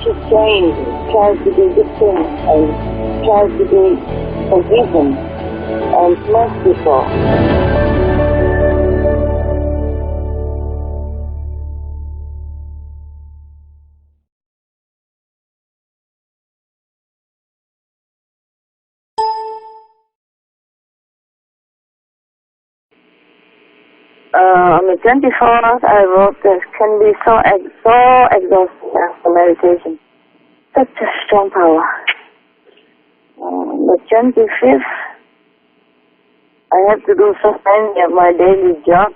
to change, tries to be different, and tries to be forgiving and merciful. On the 24th, I wrote this can be so exhausting after meditation. Such a strong power. The 25th, I have to do so many of my daily job.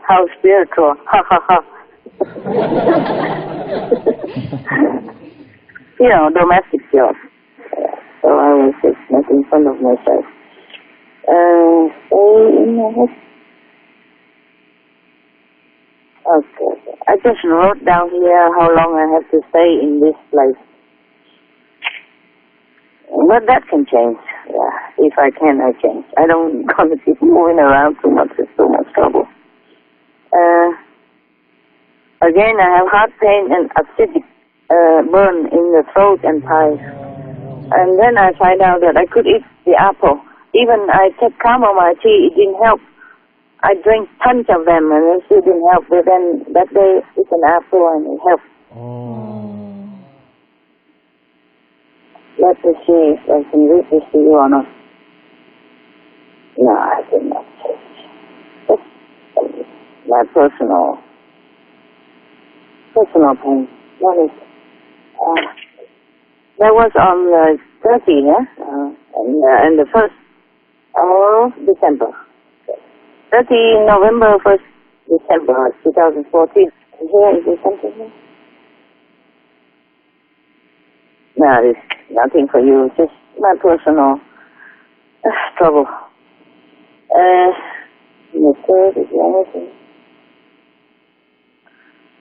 How spiritual. Ha ha ha. You know, domestic job. So I was just making fun of myself. Okay. I just wrote down here how long I have to stay in this place. But that can change. Yeah, if I can, I change. I don't want to keep moving around too much. It's too much trouble. Again, I have heart pain and acidic burn in the throat and thighs. And then I find out that I could eat the apple. Even I take chamomile tea, it didn't help. I drank tons of them and it still didn't help. But then that day, it's an apple and it helped. Let me see if I can read this to you or not. No, I did not change. It's my personal pain. What is that was on the 30th, yeah? And the 1st of December. 30 November, 1st December 2014. Here, is there something here? No, there's nothing for you. Just my personal trouble. The 3rd, is there anything?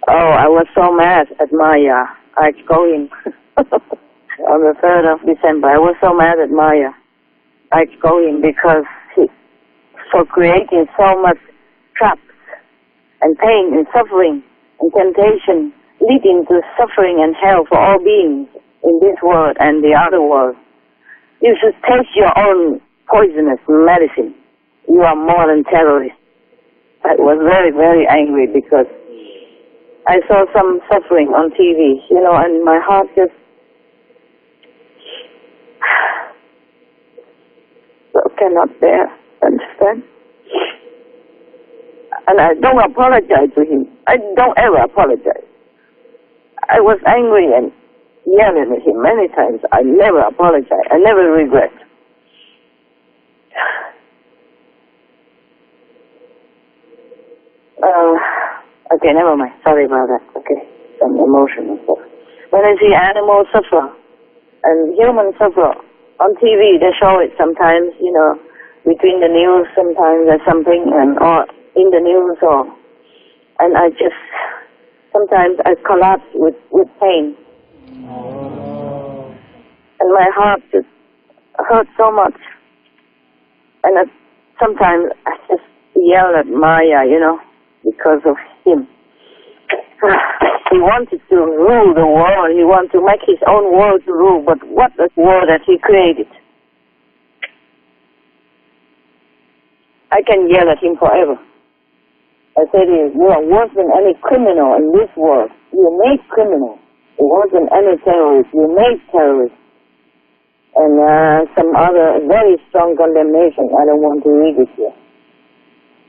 Oh, I was so mad at Maya. I go in. On the 3rd of December, I was so mad at Maya. I go in because for creating so much traps and pain and suffering and temptation, leading to suffering and hell for all beings in this world and the other world. You should taste your own poisonous medicine. You are more than terrorists. I was very, very angry because I saw some suffering on TV, you know, and my heart just cannot bear, understand? And I don't apologize to him. I don't ever apologize. I was angry and yelling at him many times. I never apologize. I never regret. Okay, never mind. Sorry about that. Okay, some emotional stuff. When I see animals suffer and humans suffer on TV, they show it sometimes, you know, between the news sometimes there's something, or in the news, and I just, sometimes I collapse with pain. And my heart just hurts so much. And sometimes I just yell at Maya, you know, because of him. He wanted to rule the world. He wanted to make his own world to rule. But what a world that he created. I can yell at him forever. I said, you are worse than any criminal in this world. You made criminals. You're worse than any terrorist. You made terrorists. And some other very strong condemnation. I don't want to read it here.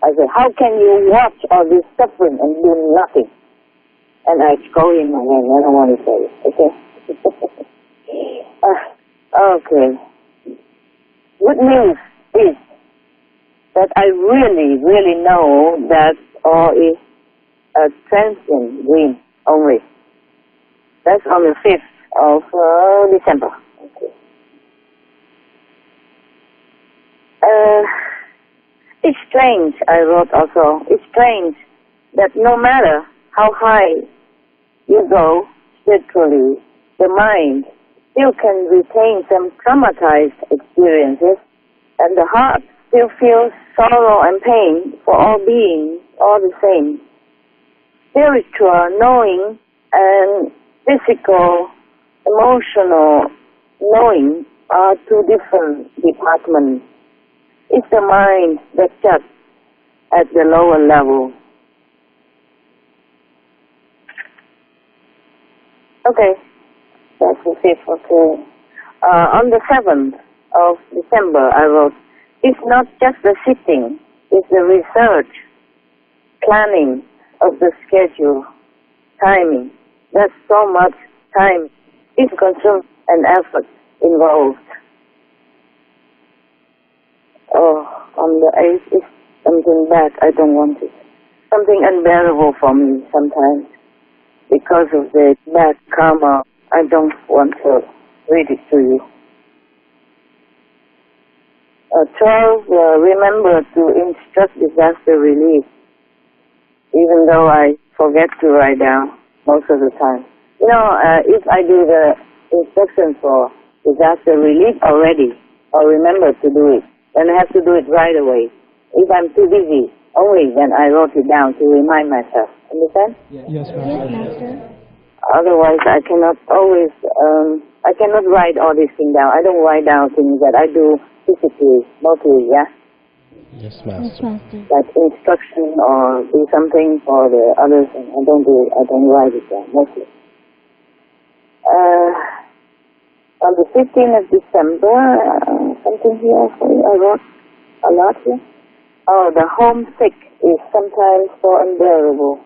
I said, how can you watch all this suffering and do nothing? And I go in my hand. I don't want to say it. Okay? Okay. Good news is that I really, really know that all is a transient dream only. That's on the 5th of December. Okay. It's strange, I wrote also, it's strange that no matter how high you go spiritually, the mind still can retain some traumatized experiences, and the heart still feels sorrow and pain for all beings, all the same. Spiritual knowing and physical emotional knowing are two different departments. It's the mind that shuts at the lower level. Okay, that's the fifth. Okay. On the 7th of December, I wrote, it's not just the sitting, it's the research, planning of the schedule, timing. There's so much time is consumed and effort involved. Oh, on the 8th is something bad. I don't want it. Something unbearable for me sometimes. Because of the bad karma, I don't want to read it to you. 12, remember to instruct disaster relief, even though I forget to write down most of the time. You know, if I do the instructions for disaster relief already, or remember to do it, then I have to do it right away. If I'm too busy, only then I wrote it down to remind myself. Understand? Yes, Master. Otherwise, I cannot always, I cannot write all these things down. I don't write down things that I do physically, mostly, yeah? Yes, Master. Like instruction or do something for the others, and I don't do it. I don't write it down, mostly. On the 15th of December, something here for you. I wrote a lot here. Oh, the homesick is sometimes so unbearable.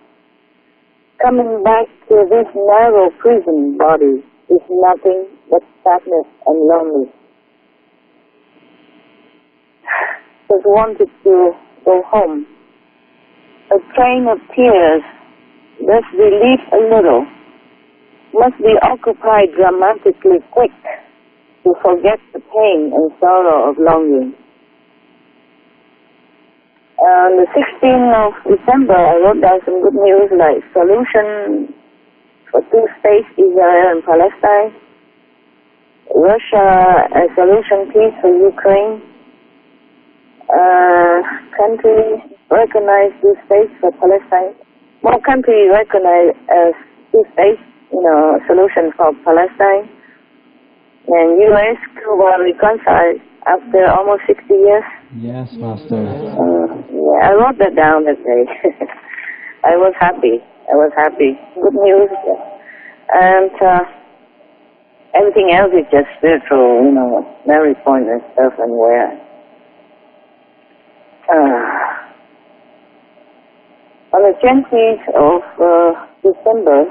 Coming back to this narrow prison body is nothing but sadness and lonely. Just wanted to go home. A train of tears, just relief a little, must be occupied dramatically quick to forget the pain and sorrow of longing. On the 16th of December, I wrote down some good news like solution for two states, Israel and Palestine, Russia, a solution peace for Ukraine, countries recognize two states for Palestine, more countries recognize two states, you know, solution for Palestine, and U.S. Cuba reconciled after almost 60 years. Yes, Master. Yeah, I wrote that down that day. I was happy. Good news. And everything else is just spiritual, you know, Mary Point and stuff and where. On the 20th of December,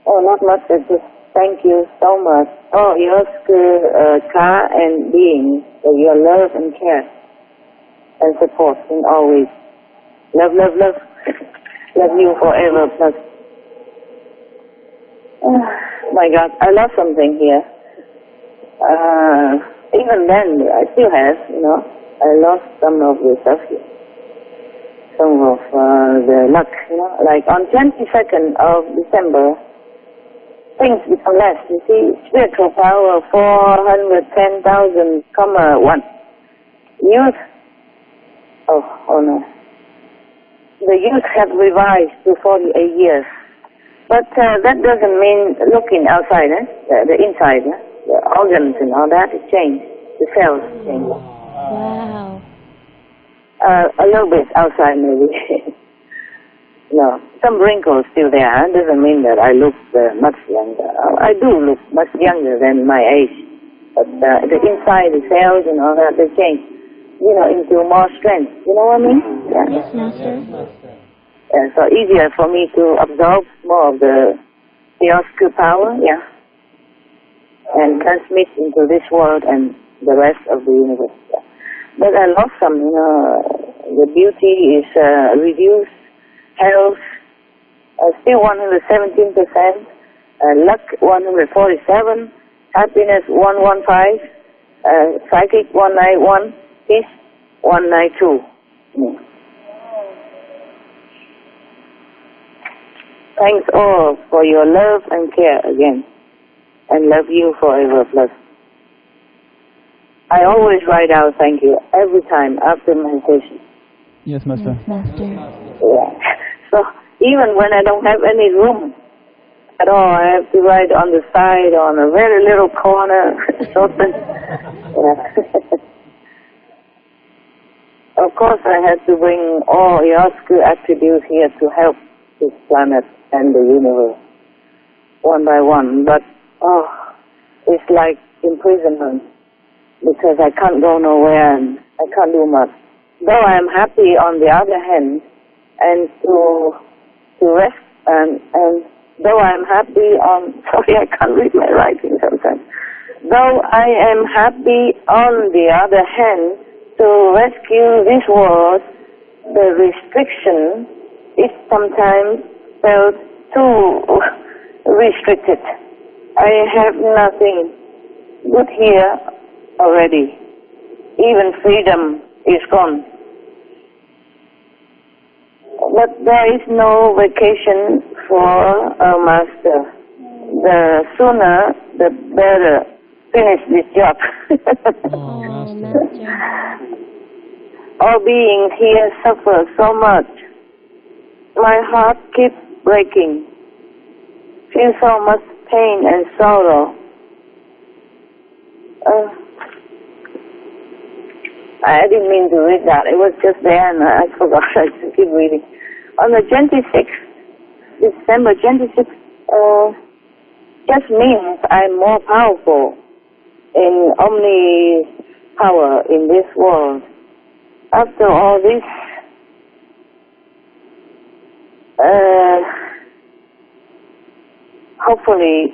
not much, just thank you so much. Oh, your car and being, your love and care and support in always. Love. Love you forever plus. My God, I lost something here. Even then, I still have, you know, I lost some of the stuff here. Some of the luck, you know, like on 22nd of December, things become less. You see, spiritual power 410,000,1. Youth, oh no. The youth have revised to 48 years. But that doesn't mean looking outside, the inside, the organs and all that is changed. The cells change. Wow. A little bit outside maybe. No, some wrinkles still there. Doesn't mean that I look much younger. I do look much younger than my age. But the inside, the cells and all that, they change, you know, into more strength. You know what I mean? Yeah. Yes, Master. So easier for me to absorb more of the theosophical power, yeah, and transmit into this world and the rest of the universe. Yeah. But I lost some, you know, the beauty is reduced, health, still 117%, luck 147, happiness 115, psychic 191, peace 192. Thanks all for your love and care again, and love you forever plus. I always write out thank you every time after meditation. Yes, Master. Master. Yeah. So even when I don't have any room, at all. I have to write on the side, on a very little corner, something. Yeah. Of course, I had to bring all Yasku attributes here to help this planet and the universe, one by one. But, it's like imprisonment, because I can't go nowhere and I can't do much. Though I'm happy on the other hand, and to rest, and though I'm happy on, sorry, I can't read my writing sometimes. Though I am happy on the other hand, to rescue this world, the restriction is sometimes felt too restricted. I have nothing good here already. Even freedom is gone. But there is no vacation for a master. The sooner, the better. Finish this job. All beings here suffer so much. My heart keeps breaking. Feel so much pain and sorrow. I didn't mean to read that. It was just there and I forgot. I just keep reading. On the 26th, December 26th, just means I'm more powerful in omni power in this world. After all this, hopefully,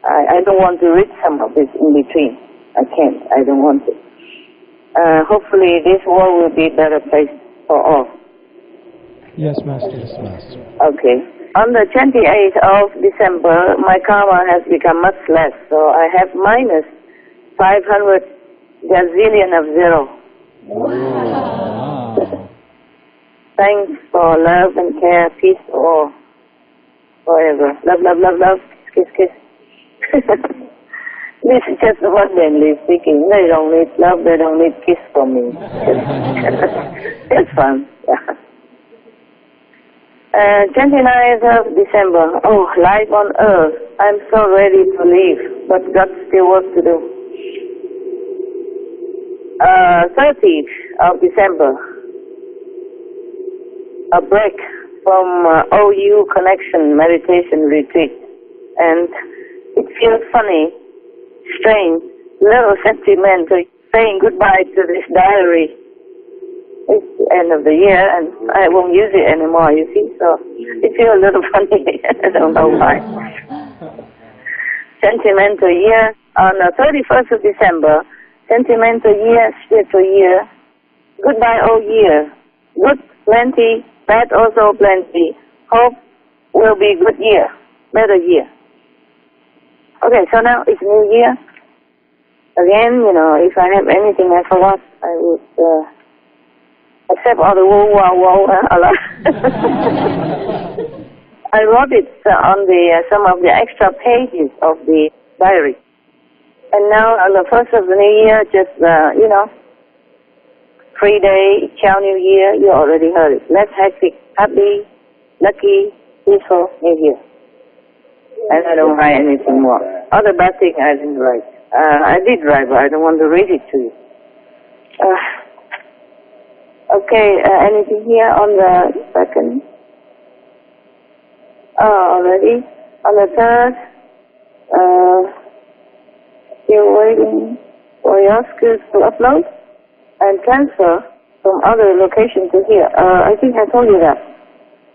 I don't want to read some of this in between. I can't. I don't want to. Hopefully, this world will be a better place for all. Yes, Master. Yes, Master. Okay. On the 28th of December, my karma has become much less, so I have minus 500 gazillion of zero. Wow. Thanks for love and care, peace to all, forever. Love, love, love, love, kiss, kiss. This is just abundantly speaking. They don't need love, they don't need kiss from me. It's fun. Yeah. 29th of December. Oh, life on earth. I'm so ready to leave, but got still work to do. 30th of December. A break from OU connection meditation retreat. And it feels funny, strange, little sentimental, saying goodbye to this diary. It's the end of the year and I won't use it anymore, you see, so it feels a little funny. I don't know why. Sentimental year. On the 31st of December, sentimental year, spiritual year. Goodbye, old year. Good, plenty. Bad, also plenty. Hope will be good year. Better year. Okay, so now it's new year. Again, if I have anything I forgot, I would... except all the whoa, I wrote it on the some of the extra pages of the diary. And now on the 1st of the new year, just, free day, Chow New Year, you already heard it. Less hectic, happy, lucky, peaceful New Year. And I don't write anything more. Other bad thing I didn't write. I did write, but I don't want to read it to you. Okay, anything here on the 2nd? Already. On the 3rd, still waiting for your skills to upload and transfer from other locations to here. I think I told you that.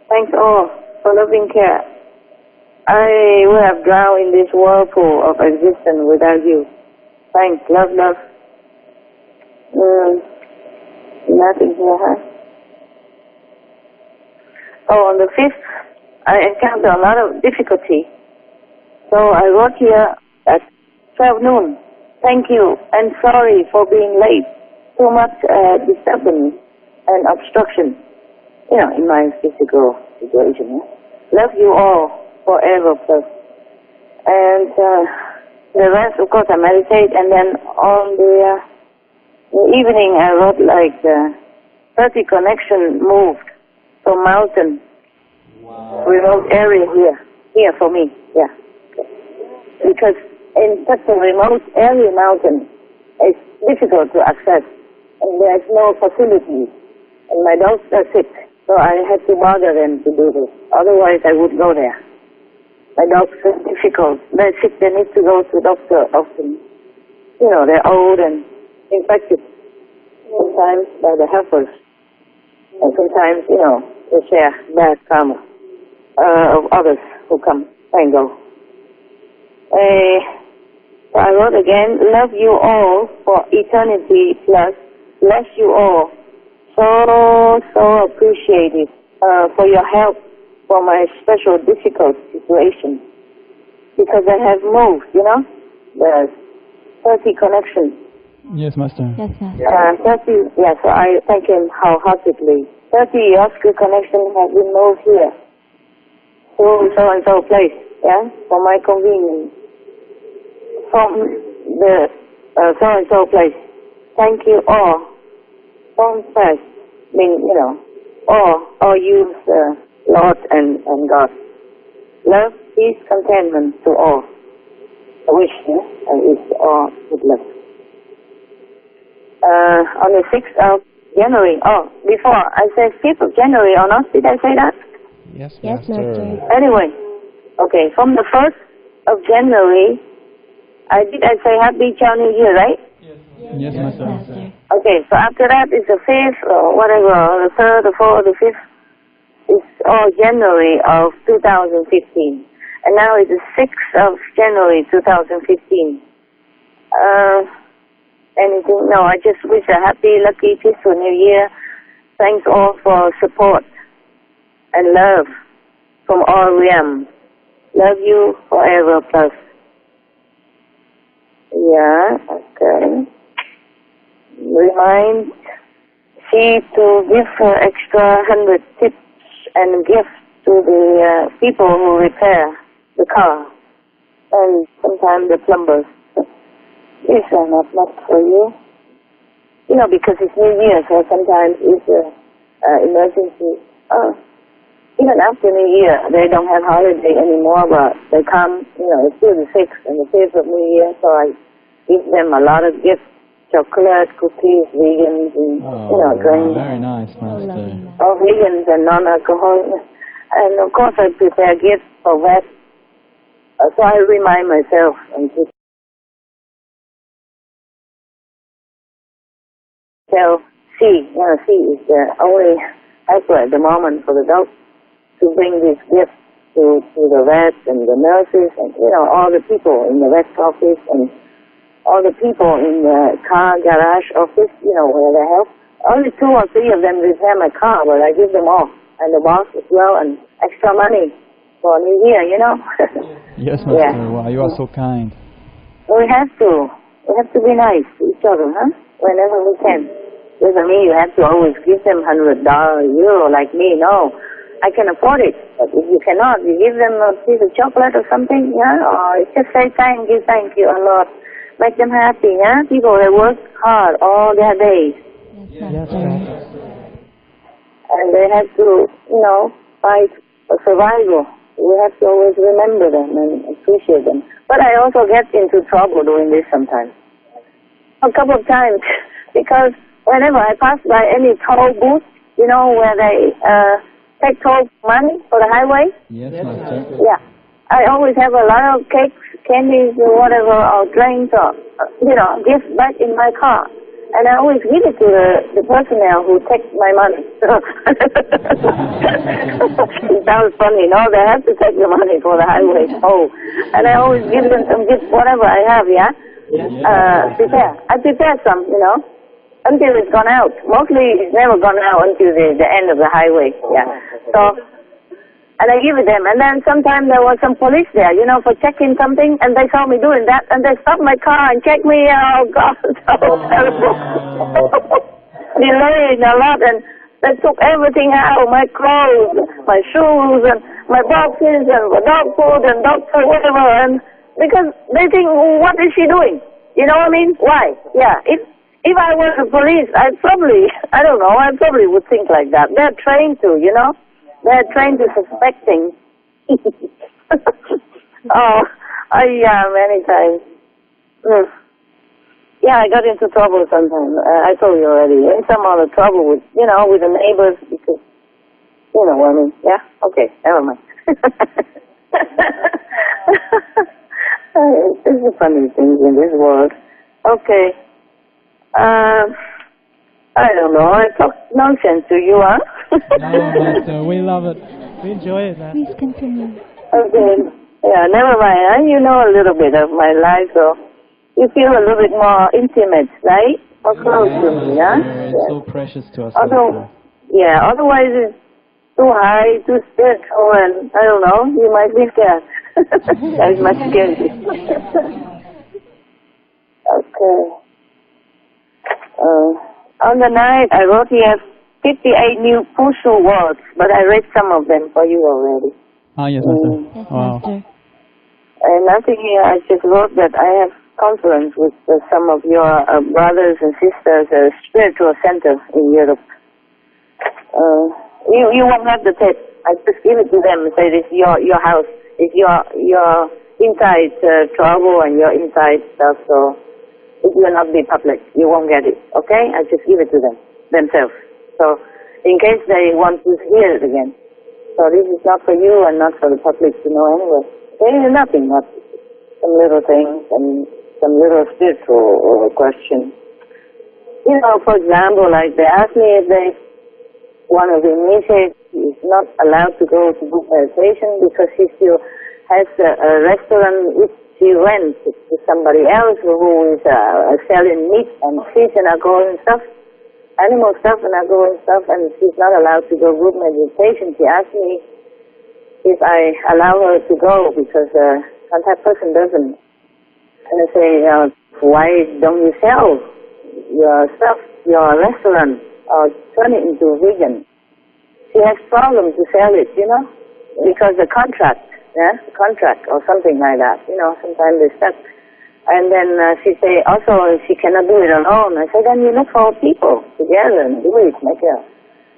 Thanks all for loving care. I would have drowned in this whirlpool of existence without you. Thanks, love, love. Nothing here, huh? Oh, on the 5th, I encountered a lot of difficulty. So I wrote here at 12 noon. Thank you and sorry for being late. Too much disturbance and obstruction, in my physical situation. Love you all forever, plus. And the rest, of course, I meditate, and then on the evening I wrote like 30 connection moved from mountain, remote area here. here for me, yeah. Because in such a remote area mountain, it's difficult to access, and there's no facilities, and my dogs are sick, so I had to bother them to do this. Otherwise, I would go there. My dogs are difficult. They're sick, they need to go to the doctor often. You know, they're old and infected, sometimes by the helpers, and sometimes, you know, they share bad karma of others who come and go. So I wrote again, love you all for eternity plus, bless you all. So appreciated for your help for my special difficult situation. Because I have moved, you know, the 30 connection. Yes, Master. Yes, Master. 30, yeah, so I thank him wholeheartedly. 30 Oscar connection has been moved here to so-and-so place, yeah, for my convenience. From the so-and-so place. Thank you all. Don't first, mean, you know, all use Lord and God. Love, peace, contentment to all. I wish, yeah, and it's all good luck. On the 6th of January, before, I said 5th of January or not? Did I say that? Yes, Yes, Master. Anyway, okay, from the 1st of January, I say Happy Chinese New Year, right? Yes, Master. Okay, so after that is the 5th or whatever, or the 3rd, the 4th, the 5th. It's all January of 2015. And now it's the 6th of January 2015. Anything? No, I just wish a happy, lucky, peaceful New Year. Thanks all for support and love from all realms. Love you forever plus. Yeah, okay. Remind she to give her extra 100 tips and gifts to the people who repair the car and sometimes the plumbers. These are not for you. You know, because it's New Year, so sometimes it's an emergency. Even after New Year, they don't have holiday anymore, but they come, you know, it's still the 6th and the 5th of New Year, so I give them a lot of gifts, chocolate, cookies, vegans, and, you know, drinks. Very nice, Master. All vegans and non-alcoholic. And of course I prepare gifts for that. So I remind myself and to tell C, you know, C is the only helper at the moment for the dog to bring these gifts to the vets and the nurses and, you know, all the people in the vet's office and all the people in the car garage office, you know, where they help. Only 2 or 3 of them repair my car, but I give them all. And the boss as well, and extra money for New Year, you know. Yes, Master. Yeah. Wow, you are so kind. We have to. We have to be nice to each other, huh? Whenever we can. Doesn't mean you have to always give them $100, euro like me. No, I can afford it. But if you cannot, you give them a piece of chocolate or something, yeah? Or just say thank you, a lot. Make them happy, yeah? People that work hard all their days. Yes, Master. And they have to, you know, fight for survival. We have to always remember them and appreciate them. But I also get into trouble doing this sometimes. A couple of times, because whenever I pass by any toll booth, you know, where they take toll money for the highway. Yes, Master. Yeah. I always have a lot of cakes, candies, or whatever, or drinks, or, you know, gifts back in my car. And I always give it to the personnel who takes my money. It sounds funny, no? They have to take the money for the highway toll. And I always give them some gifts, whatever I have, yeah? I prepare some, you know, until it's gone out. Mostly it's never gone out until the end of the highway, yeah. So, and I give it them. And then sometimes there was some police there, you know, for checking something, and they saw me doing that, and they stopped my car and checked me. Oh, God, so terrible. Delaying a lot, and they took everything out, my clothes, my shoes, and my boxes, and dog food, whatever, and because they think, what is she doing? You know what I mean? Why? Yeah, if I were the police, I probably would think like that. They're trained to, you know? They're trained to suspect things. Yeah, many times. Yeah, I got into trouble sometimes. I told you already. In some other trouble with, with the neighbors because, you know what I mean. Yeah? Okay, never mind. There's a funny things in this world. Okay. I don't know. I talk nonsense to you, huh? No, Master, we love it. We enjoy it, man. Please continue. Okay. Yeah, never mind. Huh? You know a little bit of my life, so you feel a little bit more intimate, right? More close to me, huh? It's so precious to us. Yeah, otherwise it's too high, too spiritual, and I don't know, you might be scared. That might scare you. Okay. On the night, I wrote here 58 new Pushu words, but I read some of them for you already. Ah, yes, Master. Yes, Wow. Master. And nothing here, I just wrote that I have conference with some of your brothers and sisters at a spiritual center in Europe. You won't have the tape. I just give it to them and say it's your house. It's your inside trouble and your inside stuff, so it will not be public. You won't get it, okay? I just give it to them, themselves. So in case they want to hear it again. So this is not for you and not for the public to know anyway. There is nothing, not some little things and some little spiritual questions. You know, for example, like they asked me if one of the initiates is not allowed to go to group meditation because he still has a restaurant which she rents to somebody else who is selling meat and fish and alcohol and stuff, animal stuff and alcohol and stuff, and she's not allowed to go group meditation. She asked me if I allow her to go because that person doesn't. And I say, why don't you sell your stuff, your restaurant, or turn it into vegan? She has problems to sell it, because the contract or something like that, sometimes they stuck. And then she say, also she cannot do it alone. I said, then you look for people together and do it, make a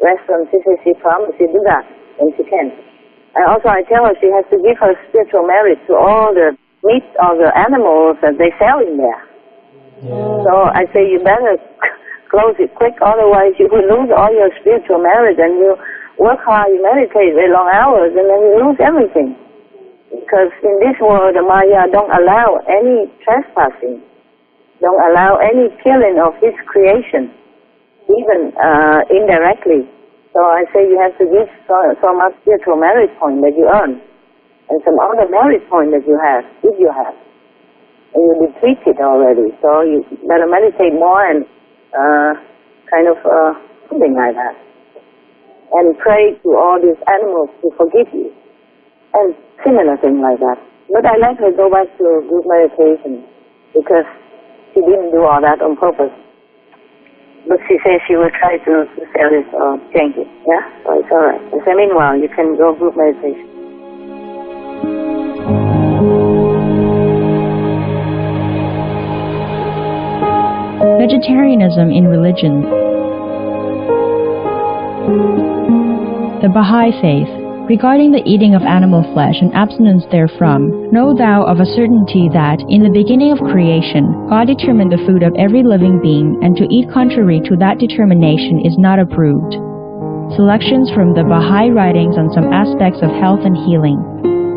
restaurant. She says she promised she do that, and she can. And also I tell her she has to give her spiritual merit to all the meat or the animals that they sell in there. Yeah. So I say you better close it quick, otherwise you will lose all your spiritual merit and you work hard, you meditate very long hours, and then you lose everything. Because in this world, the Maya don't allow any trespassing, don't allow any killing of his creation, even indirectly. So I say you have to give so much spiritual merit point that you earn, and some other merit point that you have, if you have. And you deplete it already, so you better meditate more and something like that. And pray to all these animals to forgive you. And similar thing like that. But I let her go back to group meditation because she didn't do all that on purpose. But she says she will try to sell it or change it. Yeah? So it's all right. I said, meanwhile, you can go group meditation. Vegetarianism in religion. The Baha'i Faith. Regarding the eating of animal flesh and abstinence therefrom, know thou of a certainty that, in the beginning of creation, God determined the food of every living being, and to eat contrary to that determination is not approved. Selections from the Baha'i writings on some aspects of health and healing.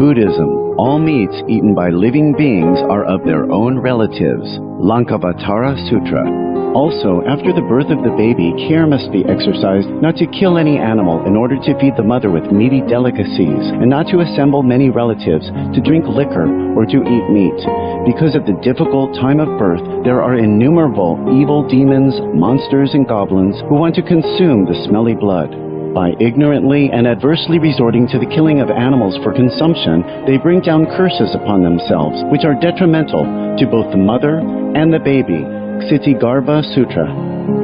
Buddhism. All meats eaten by living beings are of their own relatives. Lankavatara Sutra. Also, after the birth of the baby, care must be exercised not to kill any animal in order to feed the mother with meaty delicacies, and not to assemble many relatives to drink liquor or to eat meat. Because of the difficult time of birth, there are innumerable evil demons, monsters, and goblins who want to consume the smelly blood. By ignorantly and adversely resorting to the killing of animals for consumption, they bring down curses upon themselves, which are detrimental to both the mother and the baby. Ksiti Garbha Sutra.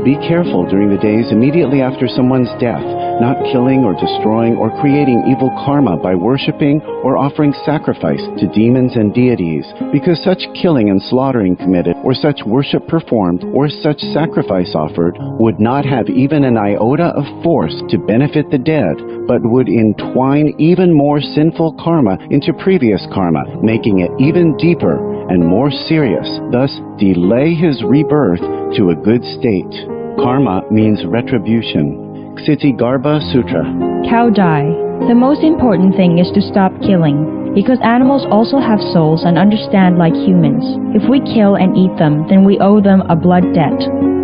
Be careful during the days immediately after someone's death not killing or destroying or creating evil karma by worshipping or offering sacrifice to demons and deities, because such killing and slaughtering committed, or such worship performed, or such sacrifice offered, would not have even an iota of force to benefit the dead, but would entwine even more sinful karma into previous karma, making it even deeper and more serious, thus delay his rebirth to a good state. Karma means retribution. Ksitigarbha Sutra. Cow die. The most important thing is to stop killing, because animals also have souls and understand like humans. If we kill and eat them, then we owe them a blood debt.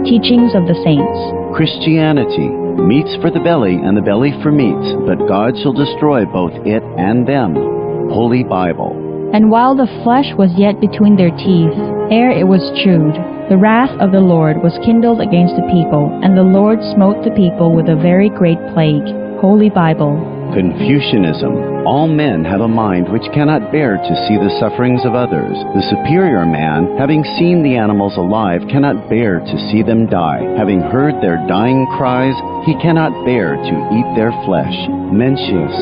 Teachings of the Saints. Christianity. Meats for the belly and the belly for meats, but God shall destroy both it and them. Holy Bible. And while the flesh was yet between their teeth, ere it was chewed, the wrath of the Lord was kindled against the people, and the Lord smote the people with a very great plague. Holy Bible. Confucianism. All men have a mind which cannot bear to see the sufferings of others. The superior man, having seen the animals alive, cannot bear to see them die. Having heard their dying cries, he cannot bear to eat their flesh. Mencius.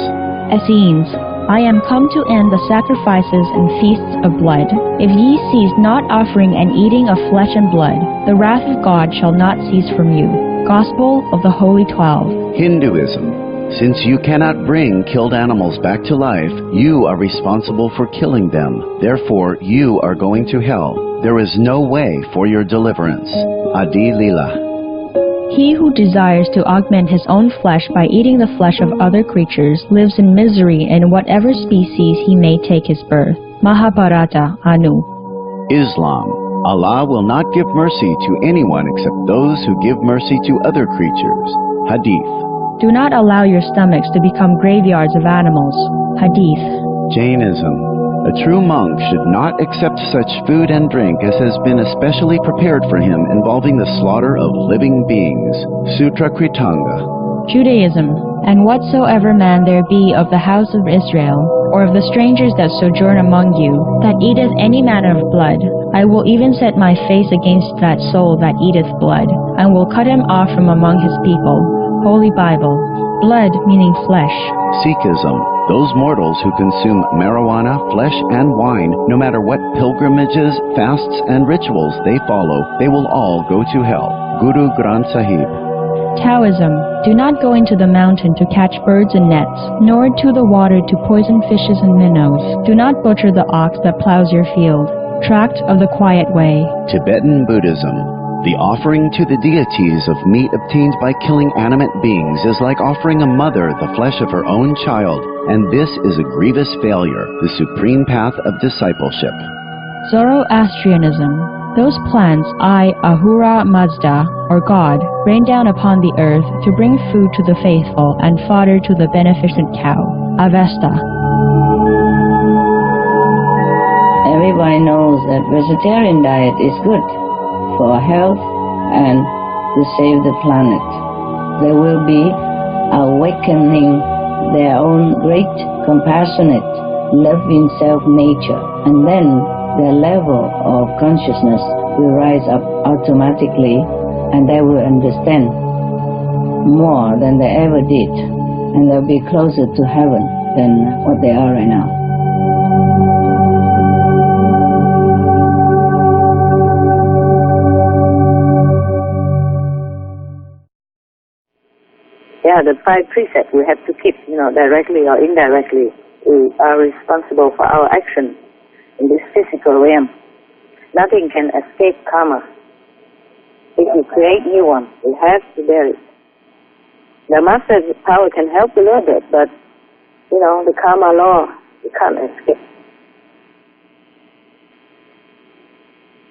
Essenes. I am come to end the sacrifices and feasts of blood. If ye cease not offering and eating of flesh and blood, the wrath of God shall not cease from you. Gospel of the Holy 12. Hinduism. Since you cannot bring killed animals back to life, you are responsible for killing them. Therefore, you are going to hell. There is no way for your deliverance. Adi Lila. He who desires to augment his own flesh by eating the flesh of other creatures lives in misery in whatever species he may take his birth. Mahabharata, Anu. Islam. Allah will not give mercy to anyone except those who give mercy to other creatures. Hadith. Do not allow your stomachs to become graveyards of animals. Hadith. Jainism. A true monk should not accept such food and drink as has been especially prepared for him involving the slaughter of living beings. Sutra Kritanga. Judaism. And whatsoever man there be of the house of Israel, or of the strangers that sojourn among you, that eateth any manner of blood, I will even set my face against that soul that eateth blood, and will cut him off from among his people. Holy Bible. Blood meaning flesh. Sikhism. Those mortals who consume marijuana, flesh, and wine, no matter what pilgrimages, fasts, and rituals they follow, they will all go to hell. Guru Granth Sahib. Taoism. Do not go into the mountain to catch birds and nets, nor to the water to poison fishes and minnows. Do not butcher the ox that plows your field. Tract of the Quiet Way. Tibetan Buddhism. The offering to the deities of meat obtained by killing animate beings is like offering a mother the flesh of her own child, and this is a grievous failure, the supreme path of discipleship. Zoroastrianism. Those plants Ahura Mazda, or God, rain down upon the earth to bring food to the faithful and fodder to the beneficent cow. Avesta. Everybody knows that vegetarian diet is good for health and to save the planet. They will be awakening their own great compassionate, loving self-nature, and then their level of consciousness will rise up automatically, and they will understand more than they ever did, and they'll be closer to heaven than what they are right now. Yeah, the 5 precepts we have to keep, directly or indirectly. We are responsible for our action in this physical realm. Nothing can escape karma. If you create new one, you have to bear it. The master's power can help a little bit, but, the karma law, you can't escape.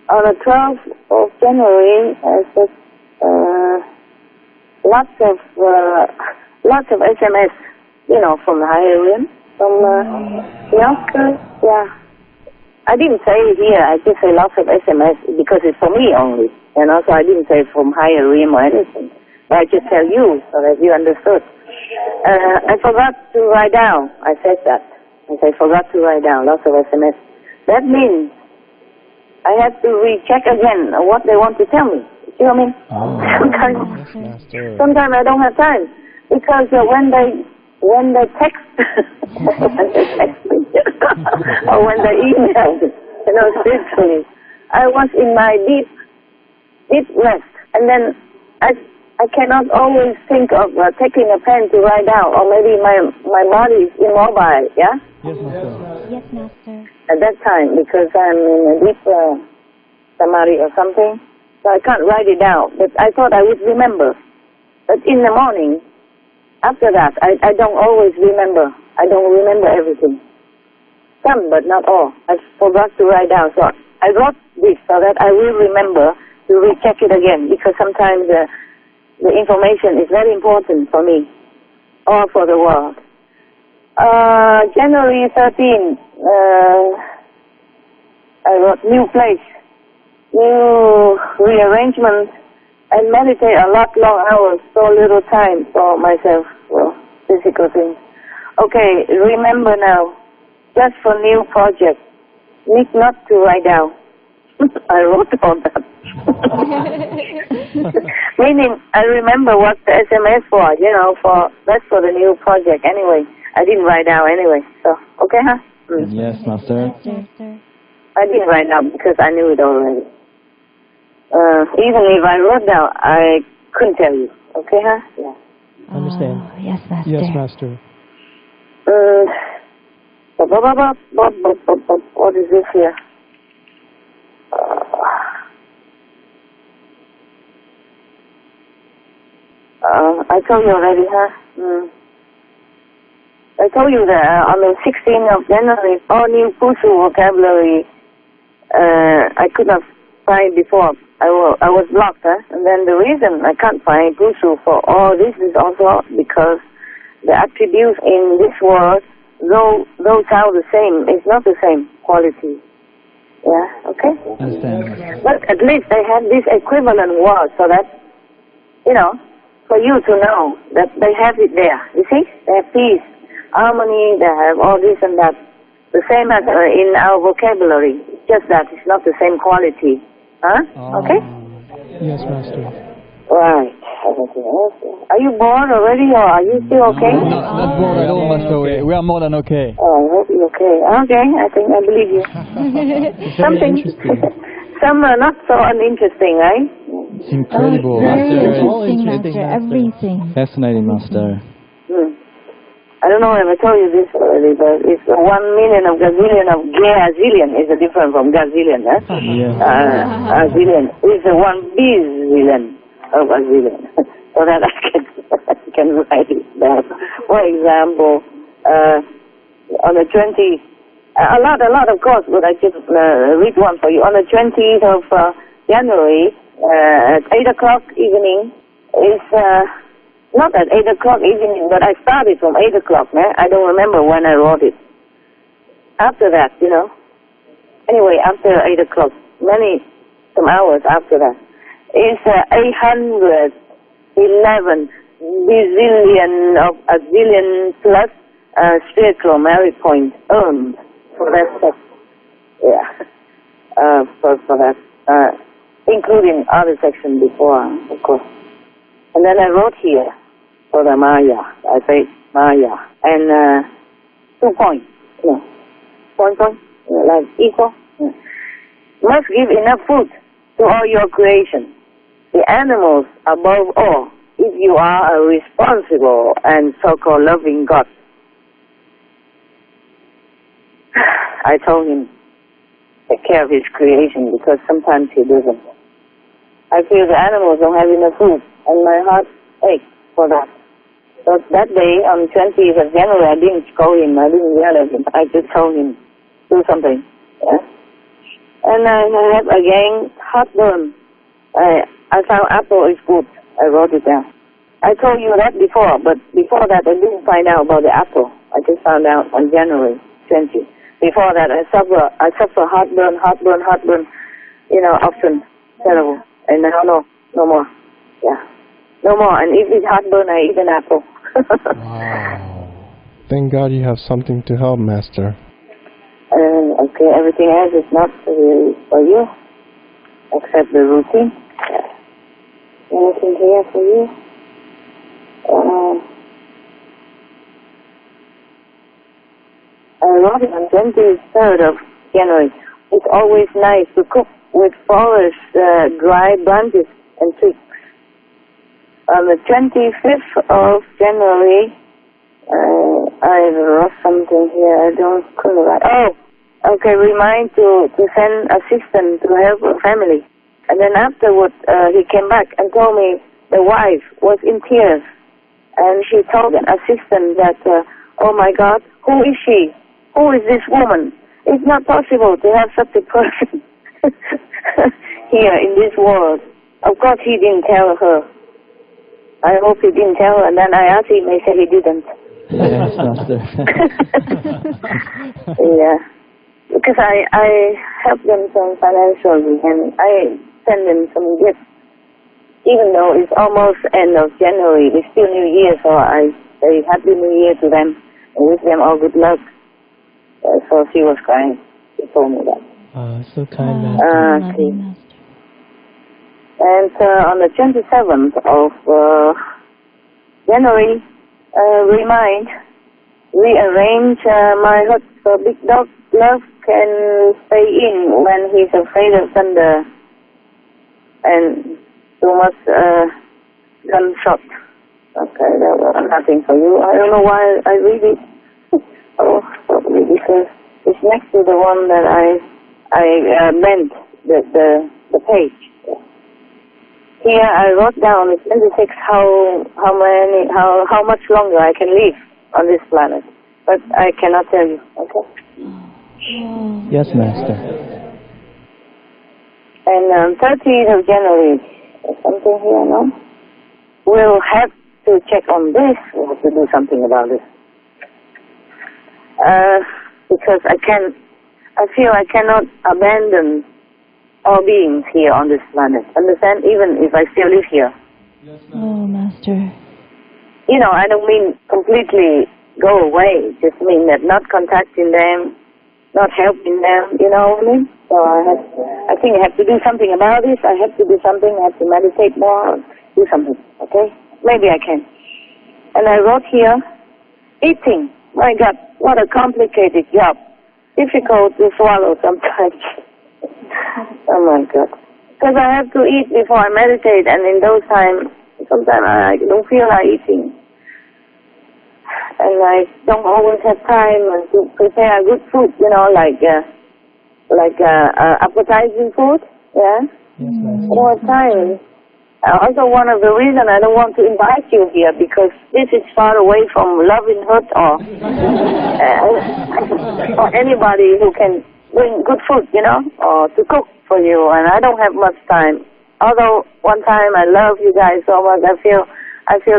On the 12th of January, lots of SMS, from the higher realm, from the outskirts. Yeah, I didn't say it here. I just say lots of SMS because it's for me only, and also I didn't say from higher realm or anything. But I just tell you so that you understood. I forgot to write down. I said that. I forgot to write down lots of SMS. That means I have to recheck again what they want to tell me. You know what I mean? Oh, Sometimes I don't have time. Because when they text, when they text me, or when they email, speak to me, I was in my deep rest, and then I cannot always think of taking a pen to write down, or maybe my body is immobile, yeah? Yes, Master. Yes, Master. At that time, because I'm in a deep samadhi or something, so I can't write it down, but I thought I would remember. But in the morning, after that, I don't always remember. I don't remember everything. Some, but not all. I forgot to write down, so I wrote this so that I will remember to recheck it again, because sometimes the information is very important for me, or for the world. January 13, I wrote new place, new rearrangement, and meditate a lot long hours, so little time for myself, well, physical things. Okay, remember now, just for new project, need not to write down. I wrote all that. Meaning, I remember what the SMS for, that's for the new project anyway. I didn't write down anyway, so, okay, huh? Yes, Master. I didn't write down because I knew it already. Even if I wrote down, I couldn't tell you, okay, huh? Yeah. Understand. Yes, Master. Yes, Master. What is this here? I told you already, huh? I told you that on the 16th of January, all new Pusu vocabulary I could not find before. I was blocked, huh? And then the reason I can't find Pusu for all this is also because the attributes in this word, though sound the same, it's not the same quality. Yeah, okay? Understand. But at least they have this equivalent word so that, for you to know that they have it there. You see? They have peace, harmony, they have all this and that. The same as in our vocabulary. It's just that it's not the same quality. Huh? Okay? Yes, Master. Right. Are you bored already, or are you still okay? Not bored at all, Master. We are more than okay. Oh, I hope you're okay. Okay, I think I believe you. Something. Some are not so uninteresting, right? It's incredible, Very Master. interesting, Master. Everything. Fascinating, Master. I don't know if I told you this already, but it's 1 million of gazillion of gazillion is different from gazillion, huh? Yes. Gazillion is 1 billion of gazillion, so that I can write it down. For example, on the 20th, a lot of course, but I just read one for you. On the 20th of January, at 8 o'clock evening, is not at 8 o'clock evening, but I started from 8 o'clock, man. I don't remember when I wrote it. After that, Anyway, after 8 o'clock, some hours after that, it's 811 bazillion of a zillion plus spiritual merit points earned for that step. Yeah. For that, including other section before, of course. And then I wrote here for the Maya. I say Maya. And 2 points. Point, like equal. Must give enough food to all your creation. The animals above all, if you are a responsible and so-called loving God. I told him, take care of his creation, because sometimes he doesn't. I feel the animals don't have enough food, and my heart aches for that. So that day, on 20th of January, I didn't scold him, I didn't yell at him, I just told him, do something. Yeah? And I have again heartburn. I found apple is good. I wrote it down. I told you that before, but before that I didn't find out about the apple. I just found out on January 20th. Before that I suffer heartburn, often, terrible. And now no more. Yeah. No more. And if it's heartburn, I eat an apple. Wow. Thank God you have something to help, Master. Okay, everything else is not really for you, except the routine. Anything here for you? wrote it on 23rd of January. It's always nice to cook with forest, dry branches and twigs. On the 25th of January, I wrote something here. I couldn't write. Oh, okay. Remind to send assistant to help a family. And then afterwards, he came back and told me the wife was in tears, and she told an assistant that, "Oh my God, who is she? Who is this woman? It's not possible to have such a person here in this world." Of course, he didn't tell her. I hope he didn't tell her. And then I asked him. He said he didn't. Yes, Master. Yeah, because I help them some financially, and I send them some gifts. Even though it's almost end of January, it's still New Year, so I say Happy New Year to them and wish them all good luck. So she was crying. She told me that. So kind, Master. Okay. And on the 27th of January, rearrange my hut so Big Dog Love can stay in when he's afraid of thunder and too much gunshot. Okay, that was nothing for you. I don't know why I read it. Oh, probably because it's next to the one that I meant the page. Here I wrote down in 26 how much longer I can live on this planet, but I cannot tell you. Okay. Yes, Master. And 30th of January, something here, no? We'll have to check on this. We'll have to do something about this. Because I feel I cannot abandon all beings here on this planet. Understand? Even if I still live here. Yes, oh, Master. You know, I don't mean completely go away. Just mean that not contacting them, not helping them. You know what I mean? So I think I have to do something about this. I have to do something. I have to meditate more. Do something. Okay? Maybe I can. And I wrote here, eating. My God, what a complicated job. Difficult to swallow sometimes. Oh my God. Because I have to eat before I meditate, and in those times, sometimes I don't feel like eating. And I don't always have time to prepare good food, you know, like appetizing food, yeah? Yes, Master. More time. Also, one of the reasons I don't want to invite you here, because this is far away from loving hut or anybody who can bring good food, you know, or to cook for you, and I don't have much time. Although one time I love you guys so much, I feel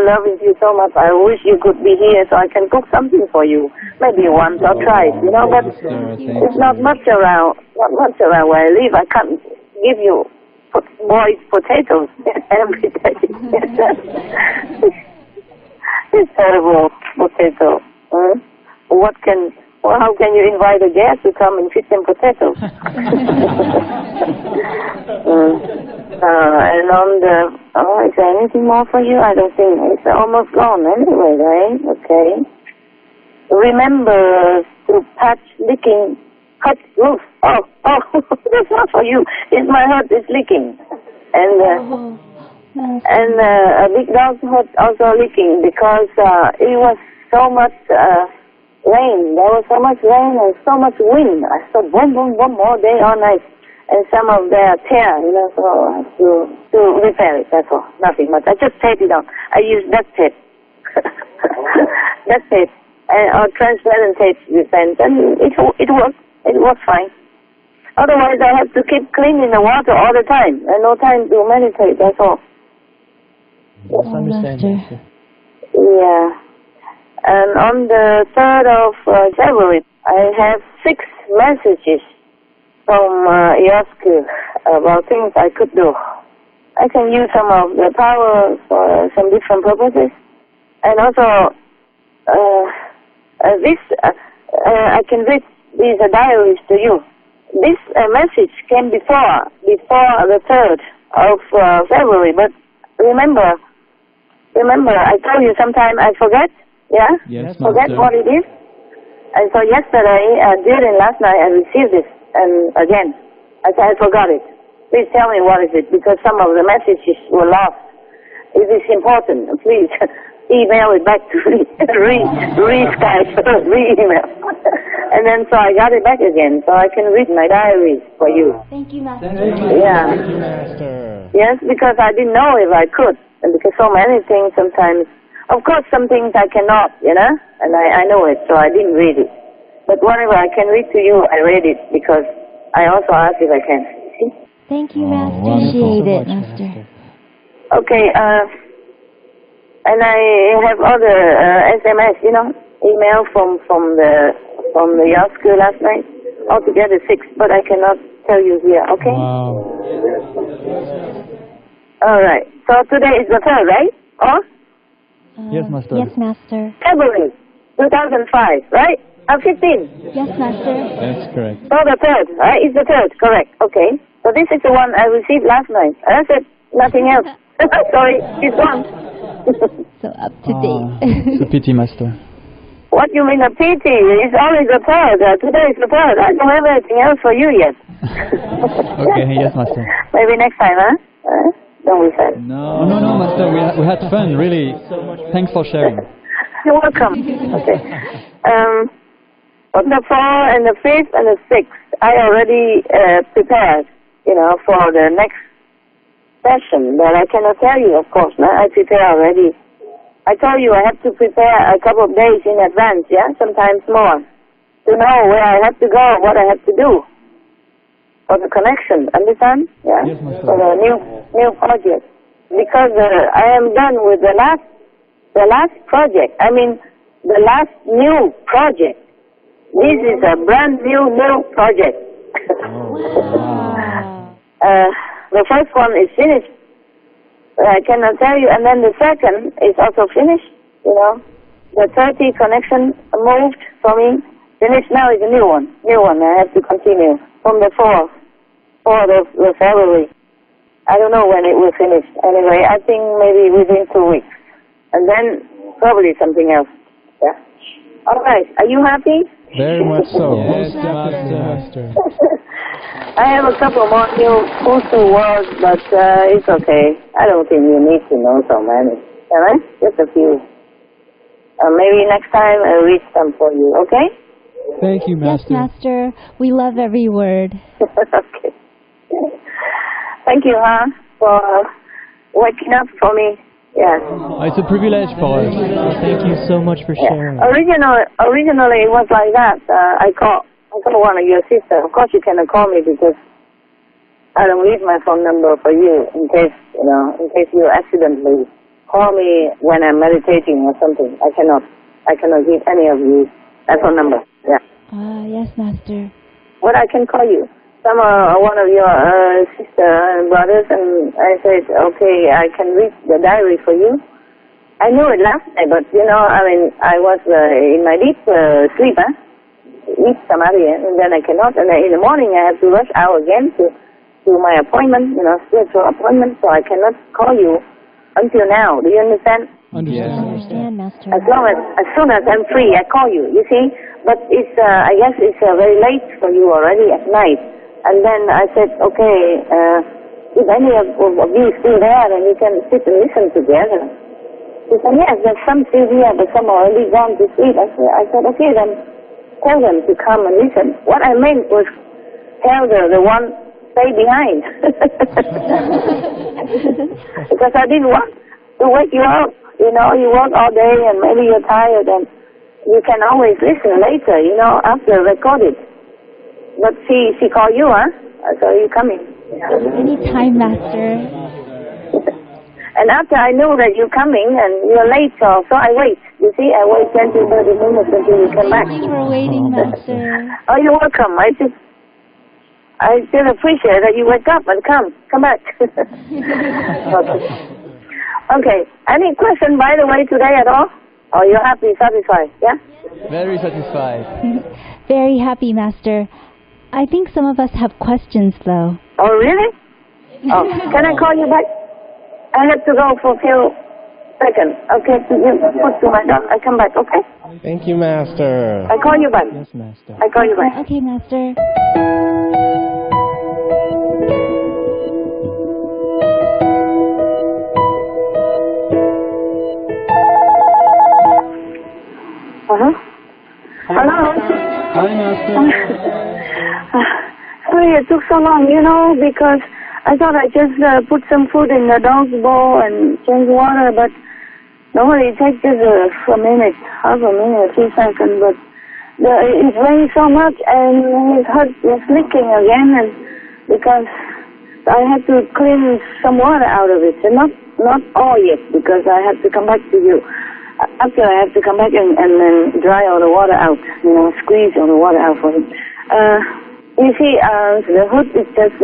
loving you so much. I wish you could be here so I can cook something for you, maybe once or twice, you know. But it's not much around where I live. I can't give you boiled potatoes every day. It's terrible potato. How can you invite a guest to come and feed them potatoes? And on the, is there anything more for you? I don't think. It's almost gone anyway, right? Okay. Remember to patch leaking hut roof. Oh, that's not for you. It's my hut is leaking. And a Big Dog's hut also leaking because it was so much rain. There was so much rain and so much wind. I saw boom, boom, boom all day, all night. And some of them tear, you know, so I have to repair it, that's all. Nothing much. I just tape it on. I use duct tape. Duct tape. Or transparent tape with fence. And it works. It works fine. Otherwise, I have to keep cleaning the water all the time. And no time to meditate, that's all. Yes, I understand, Master. Yeah. And on the 3rd of February, I have 6 messages from Yosku about things I could do. I can use some of the power for some different purposes. And also, I can read these diaries to you. This message came before the 3rd of February, but remember, I told you sometime I forget, yeah? Yes, forget Master. what it is. And so yesterday, during last night, I received this, and again, I said, I forgot it. Please tell me what is it, because some of the messages were lost. It is important. Please email it back to me. Re-Skype, re-email. And then so I got it back again, so I can read my diary for you. Thank you, Master. Yeah. Thank you, Master. Yes, because I didn't know if I could, and because so many things sometimes. Of course, some things I cannot, you know, and I know it, so I didn't read it. But whatever I can read to you, I read it because I also asked if I can. See? Thank you, Master. Wonderful. Appreciate it, So much, Master. Okay, and I have other SMS, you know, email from the yacht school last night. Altogether 6, but I cannot tell you here. Okay. Wow. All right. So today is the 3rd, right? Or Yes, Master. Yes, Master. February 2005, right? 15. Yes, Master. That's correct. So the 3rd, right? It's the 3rd, correct. Okay. So this is the one I received last night. That's it. Nothing else. Sorry, it's one. So up to date. It's a pity, Master. What you mean a pity? It's always the 3rd. Today is the 3rd. I don't have anything else for you yet. Okay, yes, Master. Maybe next time, huh? Don't we say? No, Master. We had fun, really. Thanks for sharing. You're welcome. Okay. On the 4th and the 5th and the 6th, I already prepared, you know, for the next session. But I cannot tell you, of course. No? I prepare already. I told you I have to prepare a couple of days in advance, yeah, sometimes more, to know where I have to go, what I have to do for the connection. Understand? Yeah. Yes, Master. For the new project, because I am done with the last project. I mean, the last new project. This is a brand new project. Wow. The first one is finished. I cannot tell you. And then the second is also finished, you know. The 30 connection moved for me. Finished now is a new one. I have to continue from the 4th of February. I don't know when it will finish. Anyway, I think maybe within 2 weeks. And then probably something else. Yeah. All right. Are you happy? Very much so. Yes, Master. I have a couple more new useful words, but it's okay. I don't think you need to know so many. All right? Just a few. Maybe next time I'll read some for you, okay? Thank you, Yes, Master. Master. We love every word. Okay. Thank you, for waking up for me. Yes. It's a privilege for us. Thank you so much for sharing. Originally it was like that. I called one of your sisters. Of course you cannot call me because I don't leave my phone number for you in case you accidentally call me when I'm meditating or something. I cannot give any of you that phone number. Yeah. Yes, Master. But I can call you. Some one of your sister and brothers, and I said, okay, I can read the diary for you. I knew it last night, but I was in my deep sleep, deep samadhi, and then I cannot. And then in the morning I have to rush out again to my appointment, spiritual appointment. So I cannot call you until now. Do you understand? Understand, Master. As soon as I'm free, I call you. You see, but it's I guess it's very late for you already at night. And then I said, okay, if any of you is still there, then we can sit and listen together. She said, yes, there's some still here, but some are already gone to sleep. I said, okay, then tell them to come and listen. What I meant was tell the one stay behind. Because I didn't want to wake you up. You work all day and maybe you're tired, and you can always listen later, after recorded. But she called you, so you coming. Anytime, Master. And after I knew that you're coming and you're late, so I wait. You see, I wait 20, 30 minutes until you come back. Thanks for waiting, Master. Oh, you're welcome. I still appreciate that you wake up and come back. Okay. Any question, by the way, today at all? Or you're happy, satisfied? Yeah. Very satisfied. Very happy, Master. I think some of us have questions, though. Oh, really? Oh, can I call you back? I have to go for a few second. Okay, you put to my dog. I come back, okay? Thank you, Master. I call you back. Yes, Master. I call you back. Okay, Master. Uh-huh. Hello? Hi, Master. Sorry it took so long, because I thought I just put some food in the dog's bowl and change water, but normally it takes just a minute, half a minute, a few seconds, but it rained so much and his heart was leaking again, and because I had to clean some water out of it, and not all yet, because I have to come back to you. After I have to come back and then dry all the water out, squeeze all the water out for him. You see, the hood is just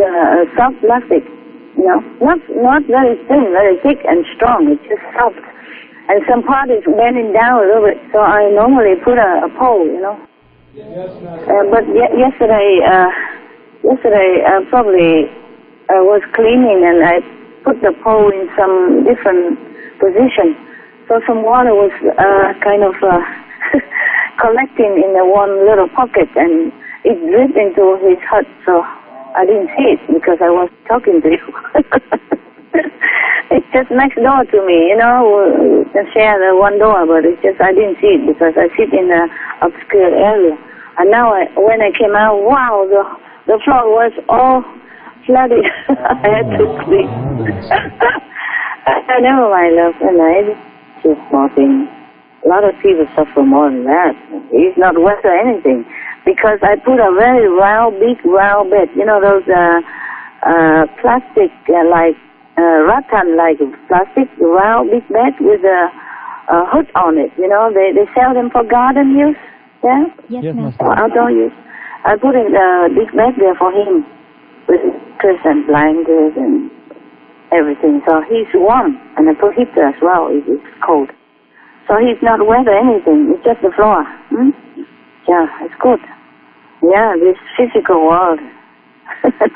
soft plastic, not very thin, very thick and strong. It's just soft. And some part is bending down a little bit, so I normally put a pole, But yesterday I probably was cleaning and I put the pole in some different position. So some water was kind of collecting in the one little pocket, and it dripped into his hut, so I didn't see it because I was talking to you. It's just next door to me, we can share the one door, but it's just I didn't see it because I sit in the obscure area. And now when I came out, wow, the floor was all flooded. I had to clean. Never mind, love, just small thing. A lot of people suffer more than that. It's not worth anything. Because I put a very big round bed. Those plastic, rattan-like plastic, round big bed with a hood on it. They sell them for garden use. Yeah? Yes, Master. For outdoor use. I put a big bed there for him with mattress and blankets and everything. So he's warm, and I put heater as well if it's cold. So he's not wet or anything. It's just the floor. Yeah, it's good. Yeah, this physical world.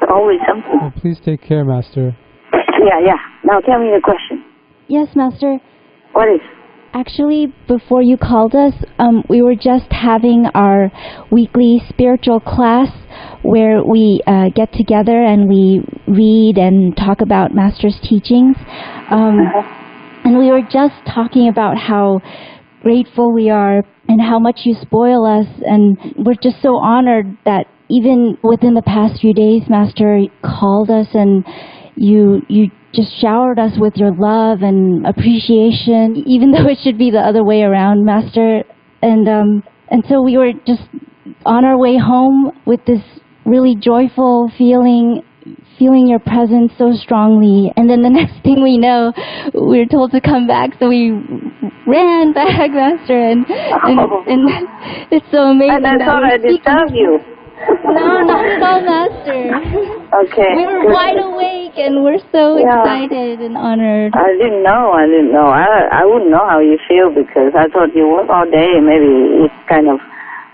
Always something. Oh, please take care, Master. Yeah. Now tell me the question. Yes, Master. What is? Actually, before you called us, we were just having our weekly spiritual class where we get together and we read and talk about Master's teachings. And we were just talking about how grateful we are and how much you spoil us. And we're just so honored that even within the past few days, Master called us and you just showered us with your love and appreciation, even though it should be the other way around, Master. And so we were just on our way home with this really joyful feeling your presence so strongly. And then the next thing we know, we were told to come back, so we ran back, Master. And it's so amazing. And I thought I disturbed you. No, not at all, Master. Okay. We were wide awake and we're so excited and honored. I didn't know. I wouldn't know how you feel because I thought you work all day. Maybe it's kind of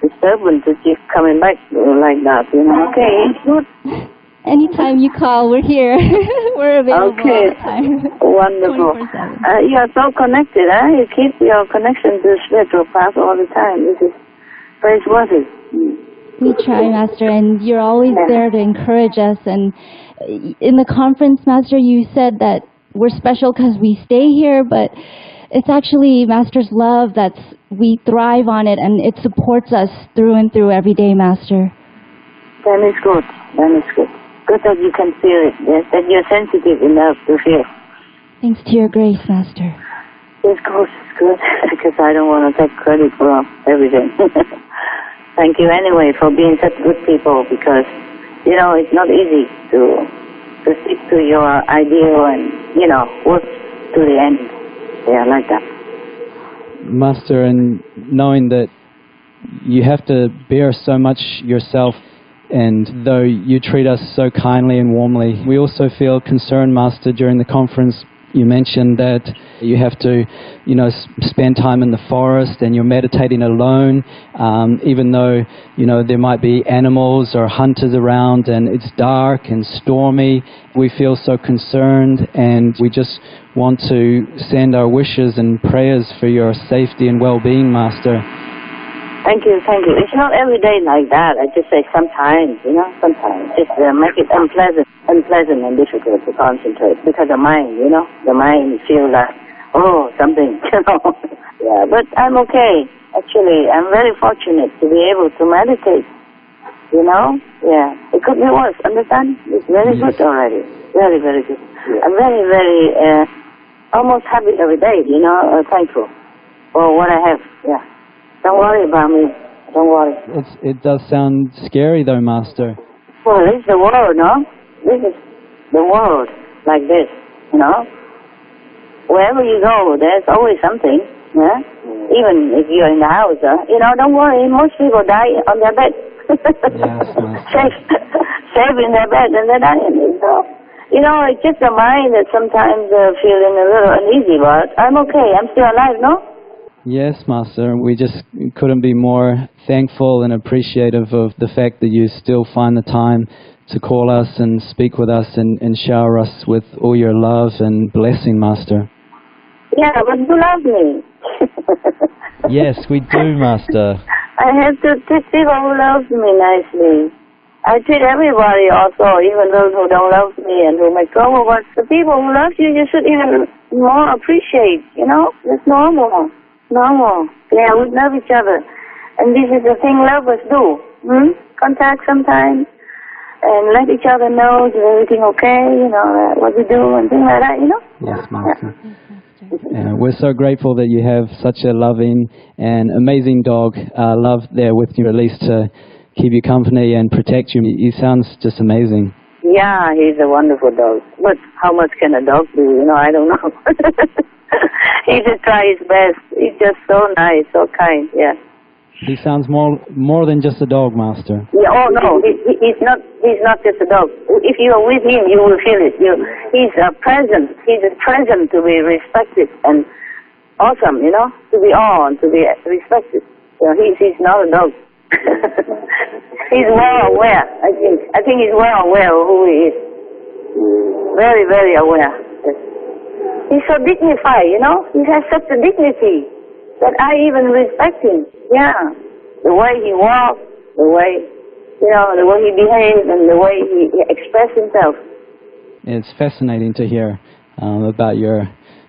disturbing to keep coming back like that, Okay, it's good. Anytime you call, we're here. We're available all the time. Wonderful. You are so connected, You keep your connection to the spiritual path all the time. This is praiseworthy. We try, Master, and you're always there to encourage us. And in the conference, Master, you said that we're special because we stay here, but it's actually Master's love we thrive on it, and it supports us through and through every day, Master. That is good. Good that you can feel it, yes, that you're sensitive enough to feel. Thanks to your grace, Master. It's good, because I don't want to take credit for everything. Thank you anyway for being such good people, because, it's not easy to stick to your ideal and, work to the end. Yeah, like that. Master, and knowing that you have to bear so much yourself, and though you treat us so kindly and warmly, we also feel concerned, Master, during the conference You mentioned that you have to, spend time in the forest and you're meditating alone, even though, there might be animals or hunters around and it's dark and stormy. We feel so concerned and we just want to send our wishes and prayers for your safety and well-being, Master. Thank you. It's not every day like that. I just say sometimes, sometimes. Just make it unpleasant and difficult to concentrate because the mind, the mind feels like, something, Yeah, but I'm okay. Actually, I'm very fortunate to be able to meditate, Yeah, it could be worse, understand? It's very good already. Very, very good. I'm very, very, almost happy every day, thankful for what I have, yeah. Don't worry about me. Don't worry. It does sound scary though, Master. Well, it's the world, no? This is the world like this, Wherever you go, there's always something, yeah? Even if you're in the house, don't worry, most people die on their bed. Yes, safe in their bed and they're dying, it's just the mind that sometimes feeling a little uneasy, but I'm okay. I'm still alive, no? Yes, Master. We just couldn't be more thankful and appreciative of the fact that you still find the time to call us and speak with us and shower us with all your love and blessing, Master. Yeah, but you love me. Yes, we do, Master. I have to treat people who love me nicely. I treat everybody also, even those who don't love me and who make trouble. But the people who love you, you should even more appreciate, It's normal. Yeah, we love each other. And this is the thing lovers do. Contact sometimes and let each other know is everything okay, what we do and things like that, Yes, Master. Yeah, we're so grateful that you have such a loving and amazing dog, Love, there with you, at least to keep you company and protect you. He sounds just amazing. Yeah, he's a wonderful dog. But how much can a dog do? I don't know. He just tries his best. He's just so nice, so kind, yeah. He sounds more than just a dog, Master. Yeah, no, he's not just a dog. If you are with him, you will feel it. He's a present. He's a present to be respected and awesome, to be on, to be respected. He's not a dog. He's well aware, I think. I think he's well aware of who he is. Very, very aware. He's so dignified, He has such a dignity that I even respect him. Yeah. The way he walks, the way he behaves and the way he expresses himself. It's fascinating to hear about your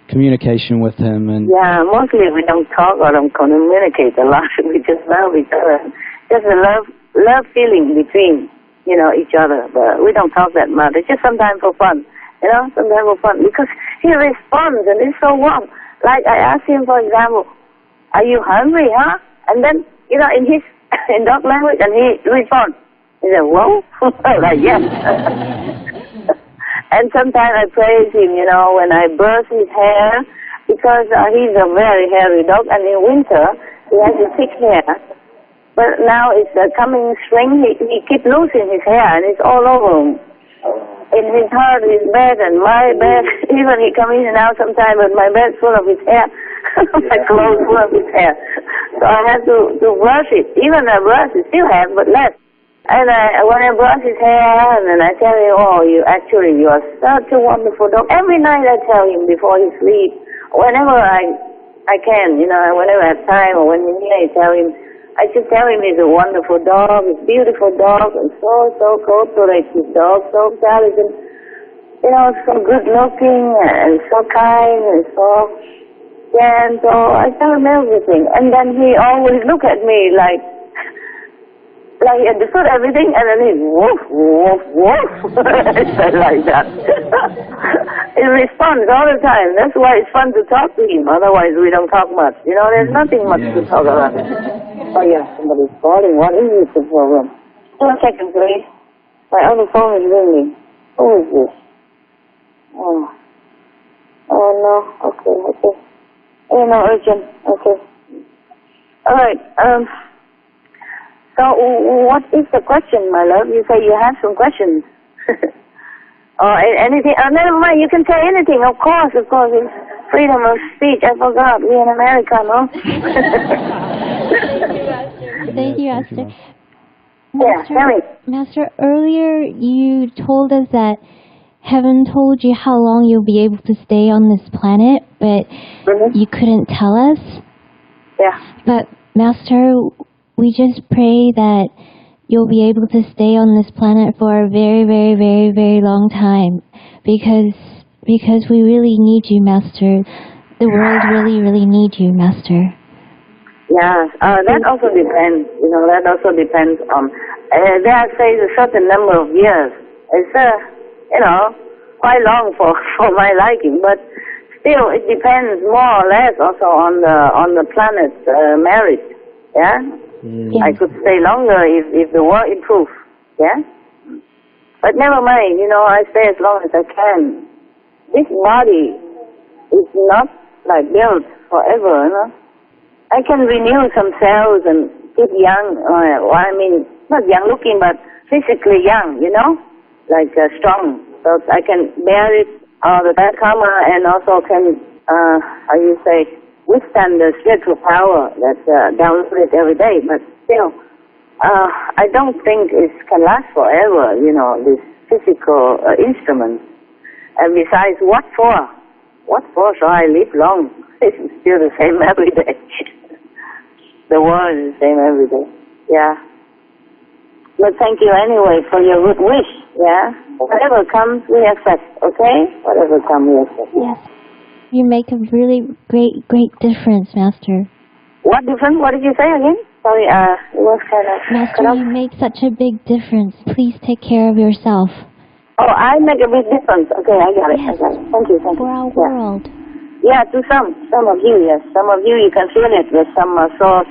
communication with him. And yeah, mostly we don't talk or don't communicate a lot. We just love each other. Just a love feeling between, each other. But we don't talk that much. It's just sometimes for fun, sometimes for fun. Because he responds and it's so warm. Like I asked him, for example, are you hungry, huh? And then, in his in dog language, and he responds. He said, whoa? Like, yes. And sometimes I praise him, when I brush his hair, because he's a very hairy dog, and in winter, he has a thick hair. But now it's coming spring, he keeps losing his hair, and it's all over him. In his heart, his bed, and my bed. Even he comes in and out sometimes, but my bed's full of his hair. My clothes full of his hair. So I have to brush it. Even I brush it, still have, but less. And when I brush his hair, and then I tell him, you are such a wonderful dog. Every night I tell him before he sleeps, whenever I can, whenever I have time, or when I tell him, I just tell him he's a wonderful dog, he's a beautiful dog, and so cooperative dog, so intelligent, so good looking, and so kind, and so gentle. I tell him everything. And then he always look at me like he understood everything, and then he woof, woof, woof. Like that. He responds all the time. That's why it's fun to talk to him. Otherwise, we don't talk much. There's nothing much to talk about. Oh, yeah, somebody's calling. What is the problem? 1 second, please. My other phone is ringing. Who is this? Oh, no. Okay. Oh, no, urgent. Okay. All right. So what is the question, my love? You say you have some questions. or anything. Never mind, you can say anything, of course. It's freedom of speech. I forgot, we're in America, no? Thank you, Master. Yeah, tell me. Master, earlier you told us that heaven told you how long you'll be able to stay on this planet, but you couldn't tell us. Yeah. But Master, we just pray that you'll be able to stay on this planet for a very, very, very, very long time, because we really need you, Master. The world really, really needs you, Master. Yeah, that also depends. That also depends on. There says a certain number of years. It's quite long for my liking, but still it depends more or less also on the planet's merit. Yeah? Yeah. I could stay longer if the world improves. Yeah? But never mind, I stay as long as I can. This body is not built forever, I can renew some cells and keep young, not young looking, but physically young, strong. So I can bear it, the bad karma, and also can, withstand the spiritual power that's downloaded every day. But still, I don't think it can last forever, this physical instrument. And besides, what for? What for shall I live long? It's still the same every day. The world is the same every day. Yeah. But thank you anyway for your good wish. Yeah. Whatever comes, we accept. Okay? Whatever comes, we accept. Yes. You make a really great difference, Master. What difference? What did you say again? Sorry, it was kind of... Master, you make such a big difference. Please take care of yourself. Oh, I make a big difference. Okay, I got it. Yes. I got it. Thank you. For our world. Yeah, to some of you, yes. Some of you can feel it with some so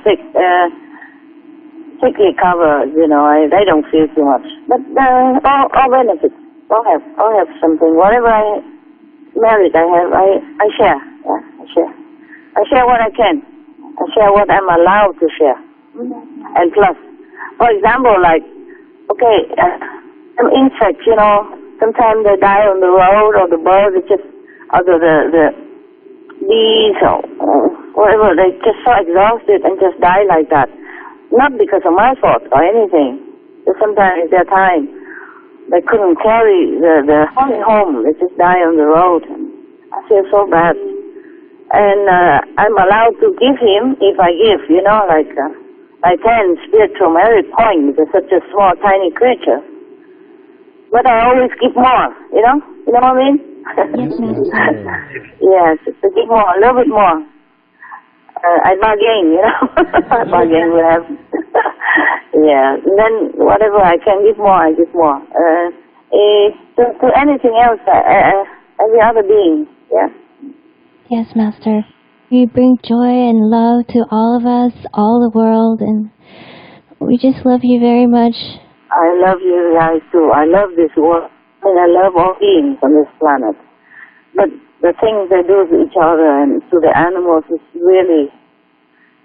sickly covered, they don't feel too much. But all benefits, all have something. Whatever merit I have, I share. Yeah, I share. I share what I can. I share what I'm allowed to share. And plus, for example, some insects, sometimes they die on the road, or the birds, the bees or whatever, they just so exhausted and just die like that. Not because of my fault or anything. But sometimes it's their time. They couldn't carry the honey home. They just die on the road. And I feel so bad. And I'm allowed to give him if I give, 10 spiritual merit points because such a small, tiny creature. But I always give more, You know what I mean? Yes, Master. Yes, to give more, a little bit more. I bargain, I bargain with him. Yeah, and then whatever I can give more, I give more. To anything else, every other being, yeah? Yes, Master. You bring joy and love to all of us, all the world, and we just love you very much. I love you guys too. I love this world, and I love all beings on this planet. But the things they do to each other and to the animals is really,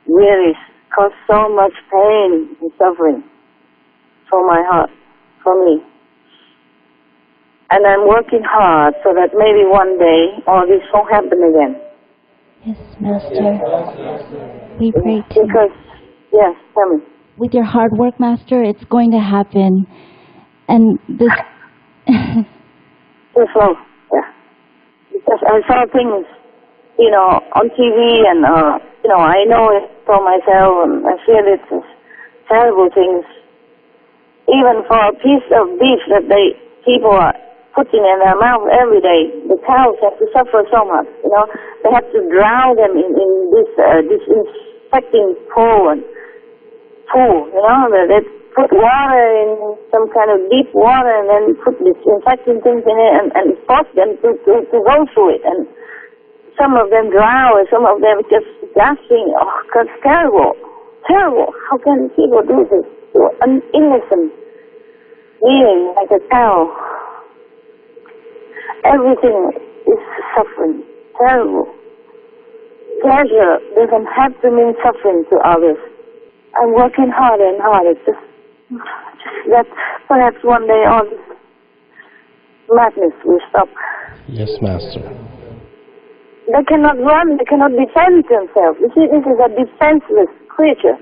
really cause so much pain and suffering for my heart, for me. And I'm working hard so that maybe one day all this won't happen again. Yes, Master. We pray too. Because, yes, tell me. With your hard work, Master, it's going to happen. And this... Too slow, yeah. Because I saw things, on TV and, I know it for myself and I feel it's terrible things. Even for a piece of beef that people are putting in their mouth every day, the cows have to suffer so much, They have to drown them in this disinfecting pool, They put water in some kind of deep water and then put disinfecting things in it and force them to go through it. And some of them drown, and some of them just gasping. Oh, that's terrible. Terrible. How can people do this to an innocent being like a cow? Everything is suffering. Terrible. Pleasure doesn't have to mean suffering to others. I'm working harder and harder just that perhaps one day all this madness will stop. Yes, Master. They cannot run, they cannot defend themselves. You see, this is a defenseless creature.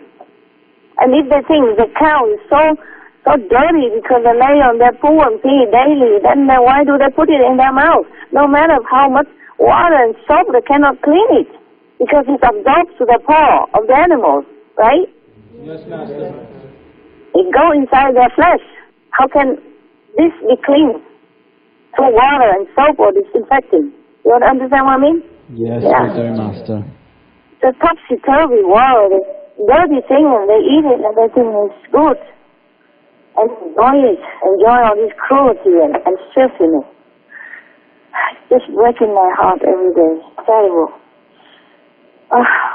And if they think the cow is so dirty because they lay on their poo and pee daily, then why do they put it in their mouth? No matter how much water and soap, they cannot clean it because it absorbs to the paw of the animals, right? Yes, Master. It goes inside their flesh. How can this be cleaned through water and soap or disinfecting? You understand what I mean? Yes, Yeah. we do, Master. It's a topsy-turvy world. It's a dirty thing, and they eat it and they think it's good. And enjoy all this cruelty and stress in it. It's just breaking my heart every day. It's terrible.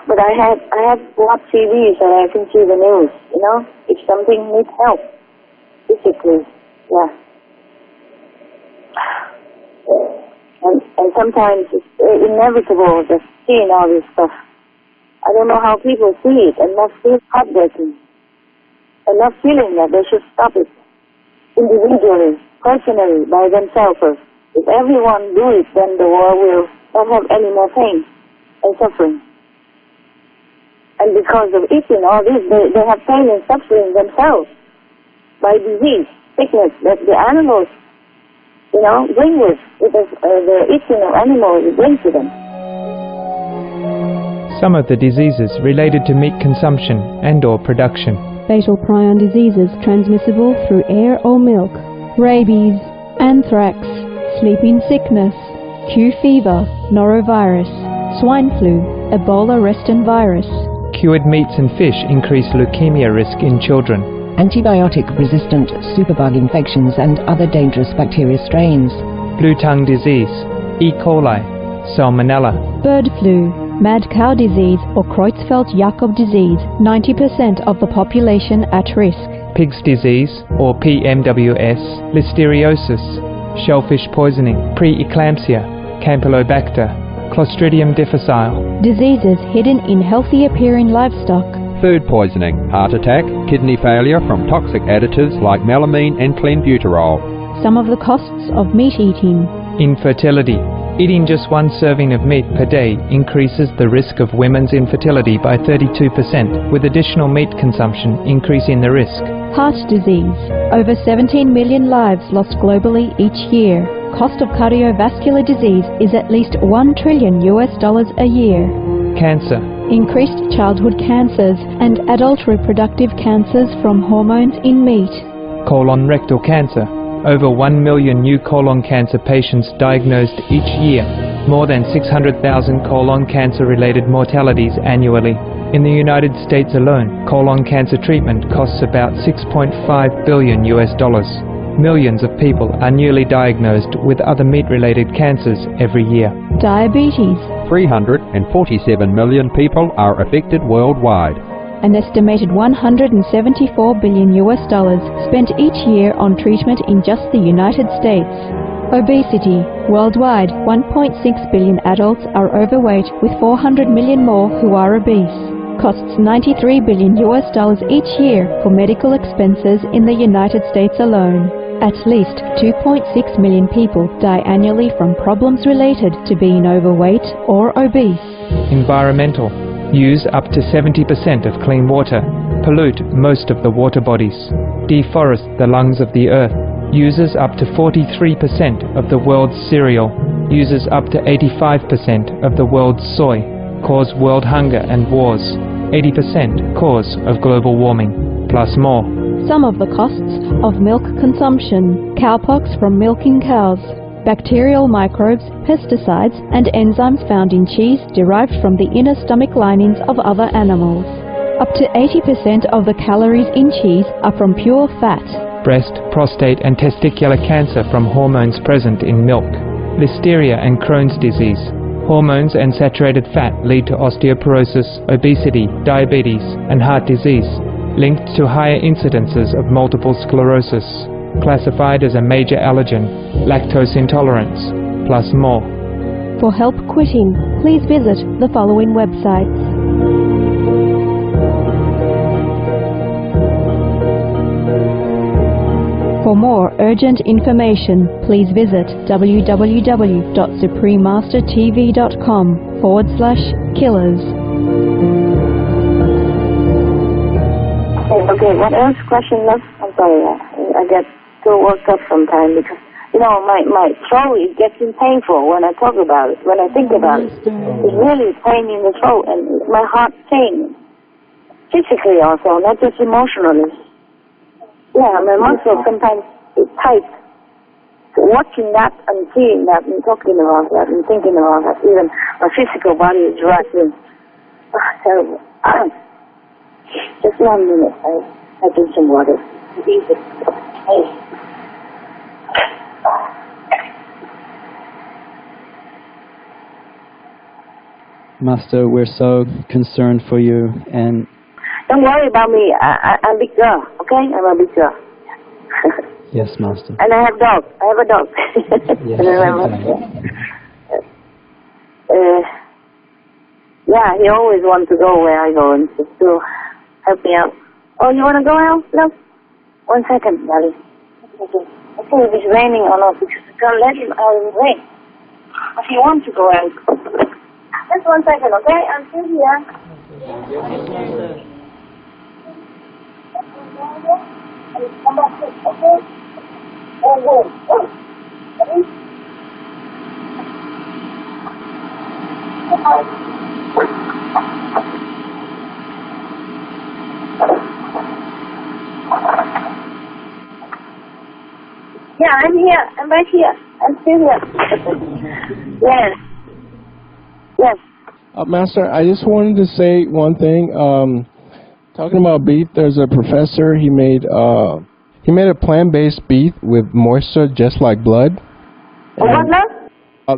But I have watched CDs and I can see the news, you know, if something needs help, physically, yeah. And sometimes it's inevitable just seeing all this stuff. I don't know how people see it and not feel heartbreaking and not feeling that they should stop it individually, personally, by themselves first. If everyone do it, then the world will not have any more pain and suffering. And because of eating all this, they have pain and suffering themselves by disease, sickness that the animals, you know, bring with because the eating of animals brings to them. Some of the diseases related to meat consumption and or production. Fatal prion diseases transmissible through air or milk. Rabies, anthrax, sleeping sickness, Q fever, norovirus, swine flu, Ebola reston virus. Cured meats and fish increase leukemia risk in children. Antibiotic-resistant superbug infections and other dangerous bacteria strains. Blue tongue disease, E. coli, salmonella. Bird flu, mad cow disease or Creutzfeldt-Jakob disease, 90% of the population at risk. Pig's disease or PMWS, listeriosis, shellfish poisoning, preeclampsia, Campylobacter, Clostridium difficile. Diseases hidden in healthy appearing livestock. Food poisoning, heart attack, kidney failure from toxic additives like melamine and clenbuterol. Some of the costs of meat eating. Infertility. Eating just one serving of meat per day increases the risk of women's infertility by 32%, with additional meat consumption increasing the risk. Heart disease. Over 17 million lives lost globally each year. Cost of cardiovascular disease is at least $1 trillion a year. Cancer. Increased childhood cancers and adult reproductive cancers from hormones in meat. Colon rectal cancer. Over 1 million new colon cancer patients diagnosed each year. More than 600,000 colon cancer-related mortalities annually. In the United States alone, colon cancer treatment costs about $6.5 billion. Millions of people are newly diagnosed with other meat-related cancers every year. Diabetes. 347 million people are affected worldwide. An estimated $174 billion spent each year on treatment in just the United States. Obesity. Worldwide, 1.6 billion adults are overweight with 400 million more who are obese. Costs $93 billion each year for medical expenses in the United States alone. At least 2.6 million people die annually from problems related to being overweight or obese. Environmental. Use up to 70% of clean water. Pollute most of the water bodies. Deforest the lungs of the earth. Uses up to 43% of the world's cereal. Uses up to 85% of the world's soy. Cause world hunger and wars. 80% cause of global warming. Plus more. Some of the costs of milk consumption. Cowpox from milking cows. Bacterial microbes, pesticides, and enzymes found in cheese derived from the inner stomach linings of other animals. Up to 80% of the calories in cheese are from pure fat. Breast, prostate, and testicular cancer from hormones present in milk. Listeria and Crohn's disease. Hormones and saturated fat lead to osteoporosis, obesity, diabetes, and heart disease, linked to higher incidences of multiple sclerosis. Classified as a major allergen, lactose intolerance, plus more. For help quitting, please visit the following websites. For more urgent information, please visit www.suprememastertv.com/killers. Okay, what else? Question left? I'm sorry, I get too worked up sometimes because, you know, my throat is getting painful when I talk about it, when I think about it. It's really pain in the throat and my heart pain. Physically also, not just emotionally. Yeah, my muscles sometimes is tight. So watching that and seeing that and talking about that and thinking about that, even my physical body is rattling. Terrible. Just 1 minute, I drink some water. Master, we're so concerned for you, and don't worry about me. I'm a big girl, okay? I'm a big girl. yes, Master. And I have dog. I have a dog. Yes. Yeah, he always wants to go where I go and just to help me out. Oh, you want to go out, love? 1 second, darling. Okay. I see if it's raining or not because I can't let him out in the rain. If he wants to go out. Just 1 second, okay? I'm still here. Come back, okay? Oh. Okay? Yeah, I'm here. I'm right here. I'm still here. Yes. Master, I just wanted to say one thing. Talking about beef, there's a professor. He made a plant-based beef with moisture just like blood. What now?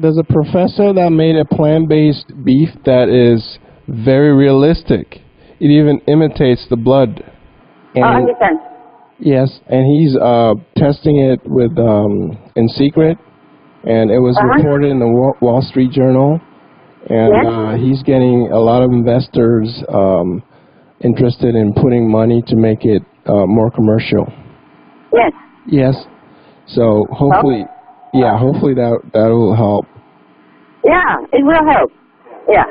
There's a professor that made a plant-based beef that is very realistic. It even imitates the blood. And I understand. Yes, and he's testing it with in secret, and it was reported in the Wall Street Journal, and he's getting a lot of investors interested in putting money to make it more commercial. Yes. Yes. So hopefully, hopefully that will help. Yeah, it will help. Yeah.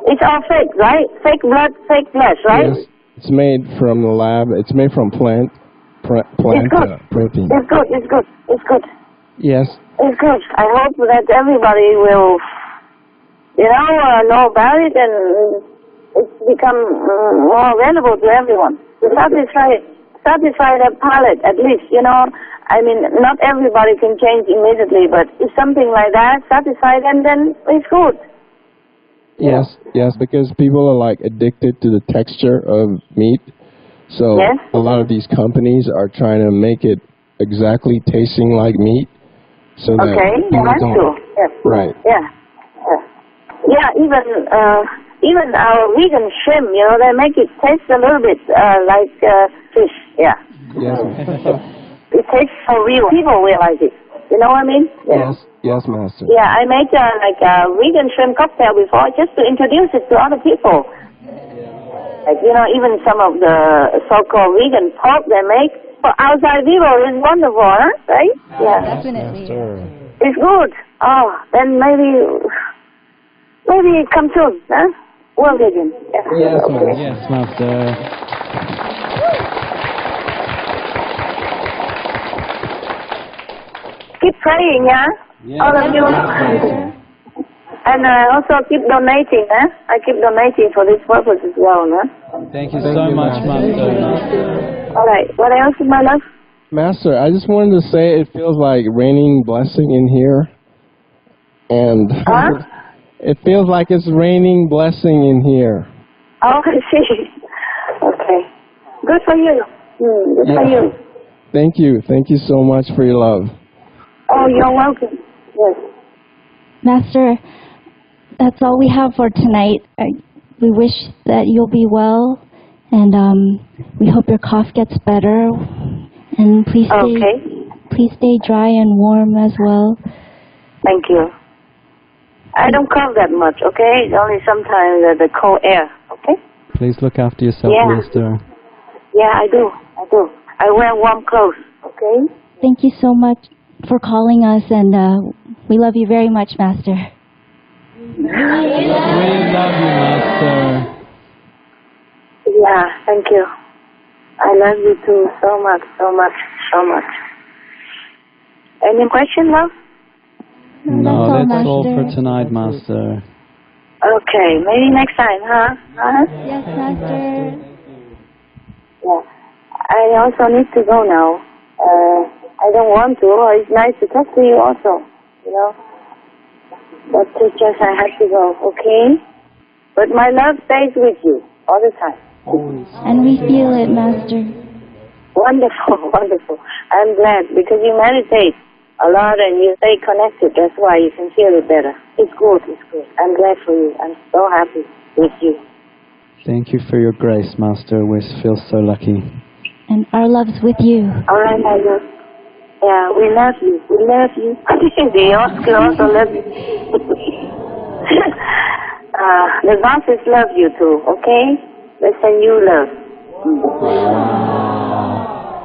It's all fake, right? Fake blood, fake flesh, right? Yes. It's made from the lab. It's made from plant protein. It's good. Yes. It's good. I hope that everybody will, know about it and it's become more available to everyone. To satisfy the palate, at least, I mean, not everybody can change immediately, but if something like that satisfies them, then it's good. Yes, because people are like addicted to the texture of meat. So a lot of these companies are trying to make it exactly tasting like meat. So that people don't. Yes. Right. Yeah, even our vegan shrimp, they make it taste a little bit like fish. Yeah. Yes. It tastes so real. People realize it. You know what I mean? Yes, Master. Yeah, I made a vegan shrimp cocktail before just to introduce it to other people. Like, even some of the so-called vegan pork they make for outside people is wonderful, huh? Right? Yeah. Definitely. It's good. Oh, then maybe come soon, huh? World vegan. Yes, Master. Keep praying, yeah? All of you. And also keep donating, huh? I keep donating for this purpose as well, huh? Thank you so much, Master. All right. What else, my love? Master, I just wanted to say it feels like raining blessing in here. And it feels like it's raining blessing in here. Oh, I see. Okay. Good for you. Good for you. Thank you. Thank you so much for your love. Oh, you're welcome. Yes. Master, that's all we have for tonight. We wish that you'll be well, and we hope your cough gets better. And please stay dry and warm as well. Thank you. I don't cough that much, okay? It's only sometimes the cold air, okay? Please look after yourself, Master. Yeah, I do. I wear warm clothes, okay? Thank you so much for calling us, and we love you very much, Master. We love you, Master. Yeah, thank you. I love you too so much, so much, so much. Any question, love? No, that's all for tonight, Master. Okay, maybe next time, huh? Yes, Master. Yeah. I also need to go now. I don't want to. It's nice to talk to you also, you know. But it's just I have to go, okay? But my love stays with you all the time. Always. And we feel it, Master. Wonderful, wonderful. I'm glad because you meditate a lot and you stay connected. That's why you can feel it better. It's good, it's good. I'm glad for you. I'm so happy with you. Thank you for your grace, Master. We feel so lucky. And our love's with you. All right, my love. Yeah, we love you. We love you. The Oscar also love you. The bosses love you too, okay? They send you love.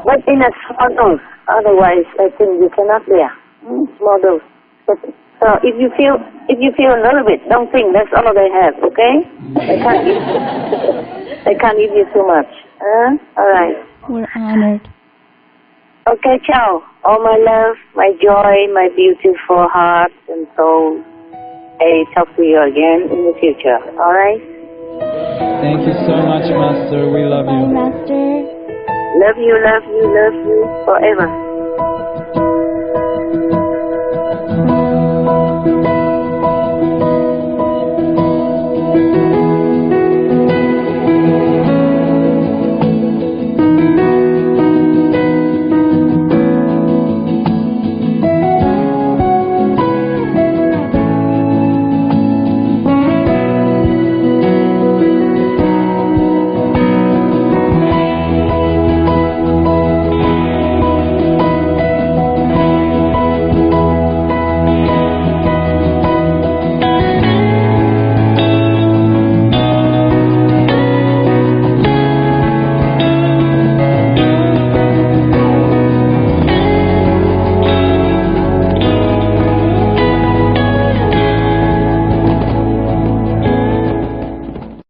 But in a small dose. Otherwise, I think you cannot bear. Small dose. So if you feel a little bit, don't think that's all they have, okay? They can't give you too much. All right. We're honored. Okay, ciao. All my love, my joy, my beautiful heart and soul. I talk to you again in the future. All right? Thank you so much, Master. We love you. Bye, Master. Love you, love you, love you forever.